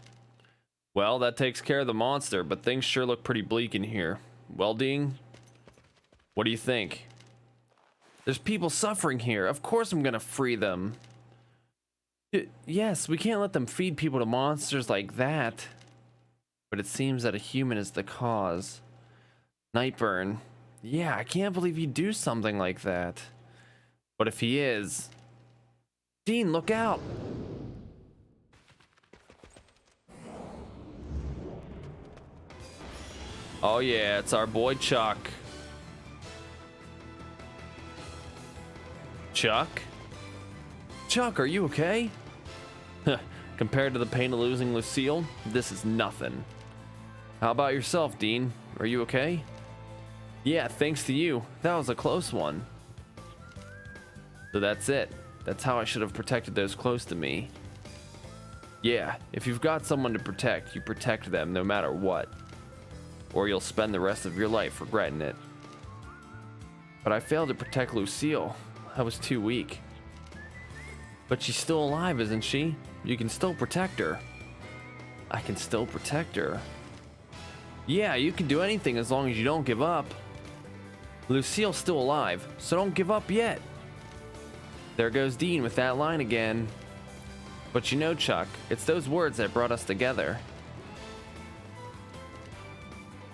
Well, that takes care of the monster, but things sure look pretty bleak in here. Well, Dean, what do you think? There's people suffering here. Of course I'm gonna free them. Yes, we can't let them feed people to monsters like that. But it seems that a human is the cause. Nightburn. Yeah, I can't believe he'd do something like that. But if he is... Dean, look out! Oh yeah, it's our boy Chuck. Chuck? Chuck, are you okay? Compared to the pain of losing Lucille, this is nothing. How about yourself, Dean? Are you okay? Yeah, thanks to you. That was a close one. So that's it. That's how I should have protected those close to me. Yeah, if you've got someone to protect, you protect them no matter what. or you'll spend the rest of your life regretting it. But I failed to protect Lucille. I was too weak. But she's still alive, isn't she? You can still protect her. I can still protect her. Yeah, you can do anything as long as you don't give up. Lucille's still alive, so don't give up yet. There goes Dean with that line again. But you know, Chuck, it's those words that brought us together.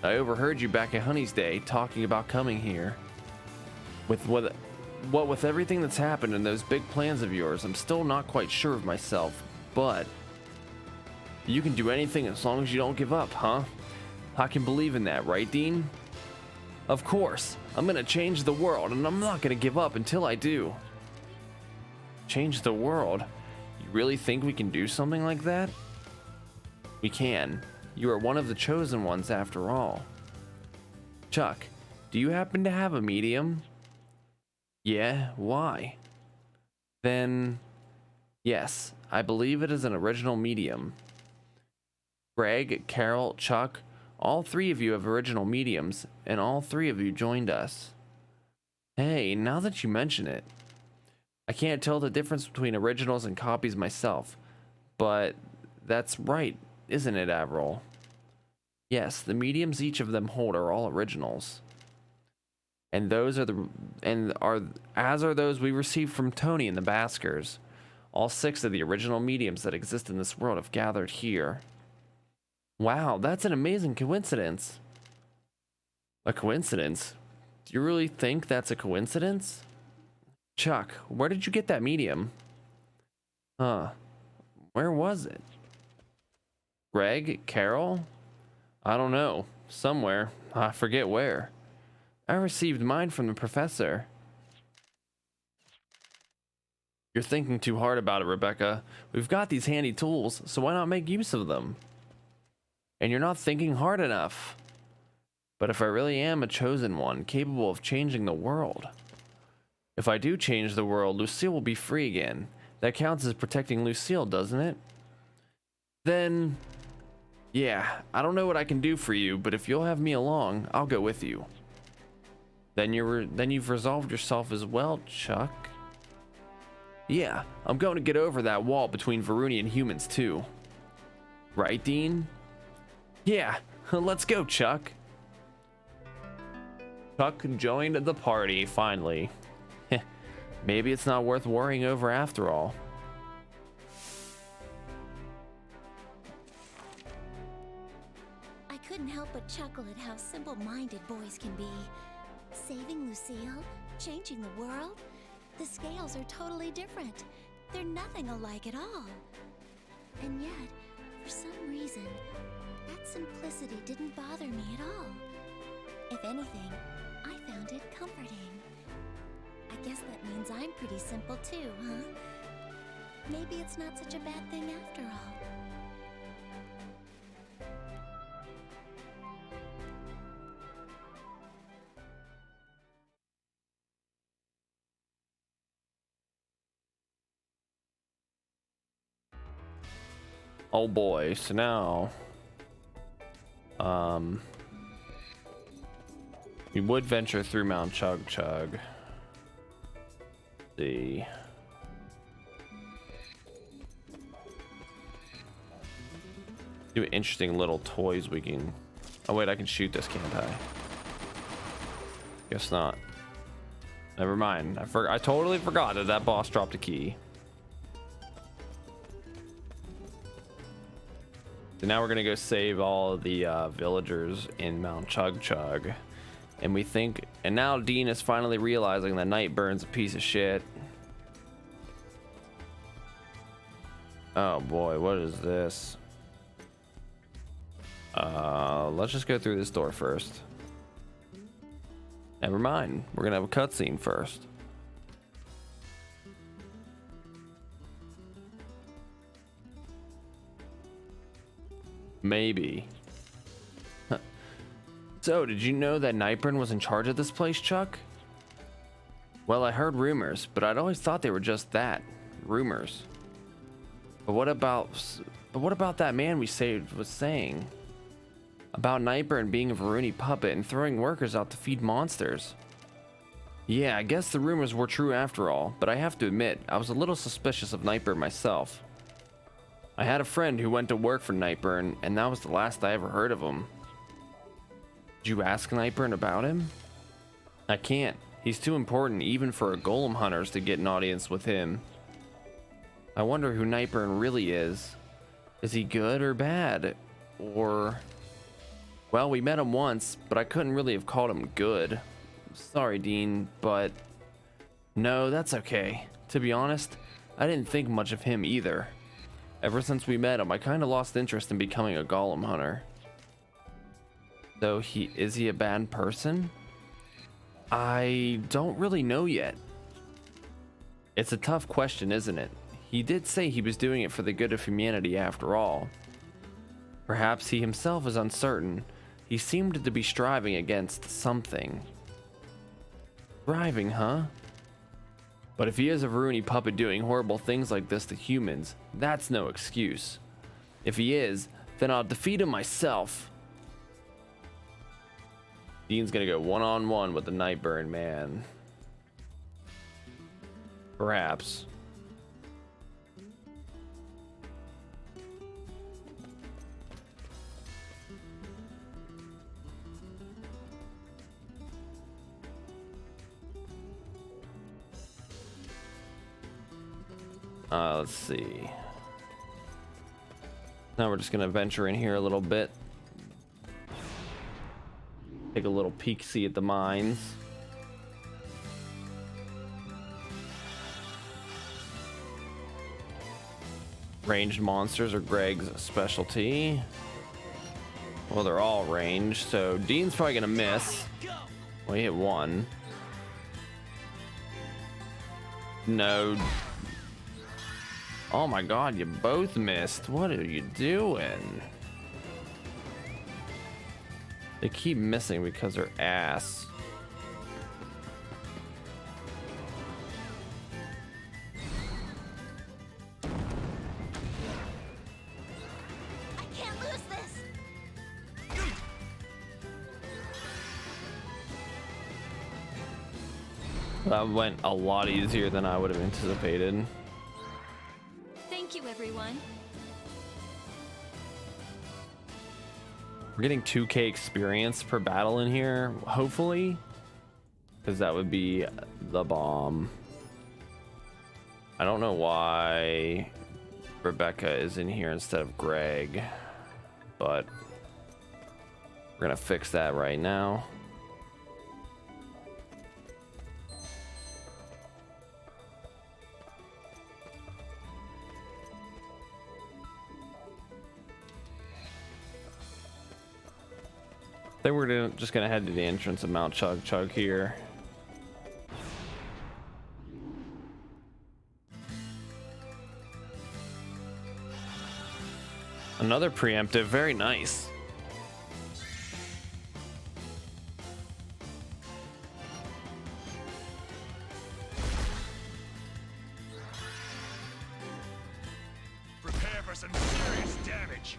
I overheard you back at Honey's Day talking about coming here. With everything that's happened and those big plans of yours, I'm still not quite sure of myself, but you can do anything as long as you don't give up, huh? I can believe in that, right, Dean? Of course, I'm gonna change the world, and I'm not gonna give up until I do. Change the world? You really think we can do something like that? We can. You are one of the chosen ones after all. Chuck, do you happen to have a medium? Yeah, why? Then, yes, I believe it is an original medium. Greg, Carol, Chuck, all three of you have original mediums, and all three of you joined us. Hey, now that you mention it, I can't tell the difference between originals and copies myself, but that's right, isn't it, Avril? Yes, the mediums each of them hold are all originals. And those are as are those we received from Tony and the Baskers. All 6 of the original mediums that exist in this world have gathered here. Wow, that's an amazing coincidence. A coincidence? Do you really think that's a coincidence? Chuck, where did you get that medium? Huh. Where was it? Greg? Carol? I don't know. Somewhere. I forget where. I received mine from the professor. You're thinking too hard about it, Rebecca. We've got these handy tools, so why not make use of them? And you're not thinking hard enough. But if I really am a chosen one, capable of changing the world. If I do change the world, Lucille will be free again. That counts as protecting Lucille, doesn't it? Then, yeah, I don't know what I can do for you, but if you'll have me along, I'll go with you. Then you've resolved yourself as well, Chuck. Yeah, I'm going to get over that wall between Varunian humans too. Right, Dean? Yeah, let's go, Chuck. Chuck joined the party, finally. Maybe it's not worth worrying over after all. I couldn't help but chuckle at how simple-minded boys can be. Saving Lucille? Changing the world? The scales are totally different. They're nothing alike at all. And yet, for some reason, that simplicity didn't bother me at all. If anything, I found it comforting. I guess that means I'm pretty simple too, huh? Maybe it's not such a bad thing after all. Oh boy, so now we would venture through Mount Chug Chug. Let's see. Do interesting little toys we can. Oh wait, I can shoot this, can't I? Guess not. Never mind. I totally forgot that boss dropped a key. So now we're gonna go save all of the villagers in Mount Chug Chug, and we think. And now Dean is finally realizing that Nightburn's a piece of shit. Oh boy, what is this? Let's just go through this door first. Never mind. We're gonna have a cutscene first. Maybe. Huh. So, did you know that Nightburn was in charge of this place, Chuck? Well, I heard rumors, but I'd always thought they were just that, rumors. But what about that man we saved was saying? About Nightburn being a Varuni puppet and throwing workers out to feed monsters. Yeah, I guess the rumors were true after all, but I have to admit, I was a little suspicious of Nightburn myself. I had a friend who went to work for Nightburn, and that was the last I ever heard of him. Did you ask Nightburn about him? I can't. He's too important even for a golem hunters to get an audience with him. I wonder who Nightburn really is. Is he good or bad? Or... Well, we met him once, but I couldn't really have called him good. Sorry, Dean, but... No, that's okay. To be honest, I didn't think much of him either. Ever since we met him, I kinda lost interest in becoming a golem hunter. So is he a bad person? I don't really know yet. It's a tough question, isn't it? He did say he was doing it for the good of humanity after all. Perhaps he himself is uncertain. He seemed to be striving against something. Striving, huh? But if he is a Varuni puppet doing horrible things like this to humans, that's no excuse. If he is, then I'll defeat him myself. Dean's gonna go one-on-one with the Nightburn man. Perhaps. Let's see. Now we're just gonna venture in here a little bit. Take a little peek-see at the mines. Ranged monsters are Greg's specialty. Well, they're all ranged, so Dean's probably gonna miss. Well, he hit one. No. Oh my god, you both missed. What are you doing? They keep missing because they're ass. I can't lose this. That went a lot easier than I would have anticipated. Thank you, everyone. We're getting 2k experience per battle in here, hopefully, because that would be the bomb. I don't know why Rebecca is in here instead of Greg, but we're gonna fix that right now. I think we're just gonna head to the entrance of Mount Chug Chug here. Another preemptive, very nice. Prepare for some serious damage.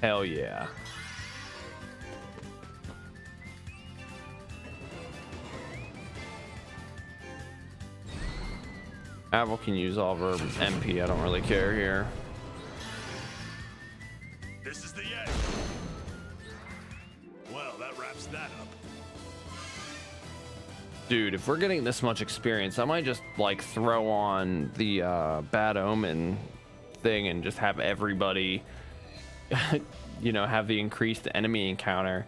Hell yeah. Avril can use all of her MP, I don't really care here. This is the end. Well, that wraps that up. Dude, if we're getting this much experience, I might just like throw on the Bad Omen thing and just have everybody, you know, have the increased enemy encounter.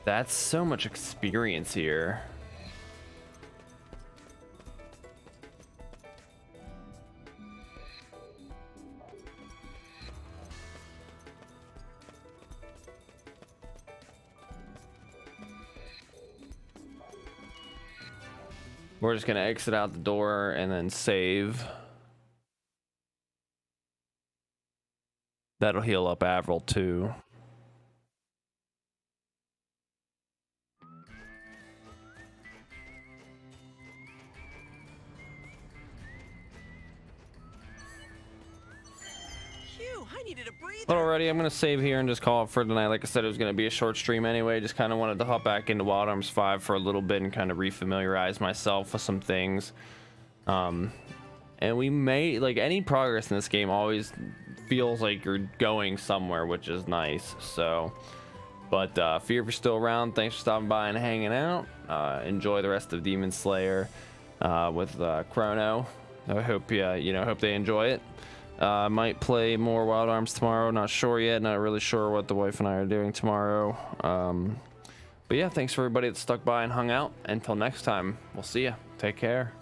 That's so much experience here. We're just gonna exit out the door and then save. That'll heal up Avril too. Phew, I needed a breather. But already, I'm gonna save here and just call it for tonight. Like I said, it was gonna be a short stream anyway. Just kind of wanted to hop back into Wild Arms 5 for a little bit and kind of refamiliarize myself with some things. And we may, like, any progress in this game always feels like you're going somewhere, which is nice. So, but Fear, if you're still around, thanks for stopping by and hanging out. Enjoy the rest of Demon Slayer with Chrono. I hope hope they enjoy it. Might play more Wild Arms tomorrow. Not sure yet. Not really sure what the wife and I are doing tomorrow. But yeah, thanks for everybody that stuck by and hung out. Until next time, we'll see ya. Take care.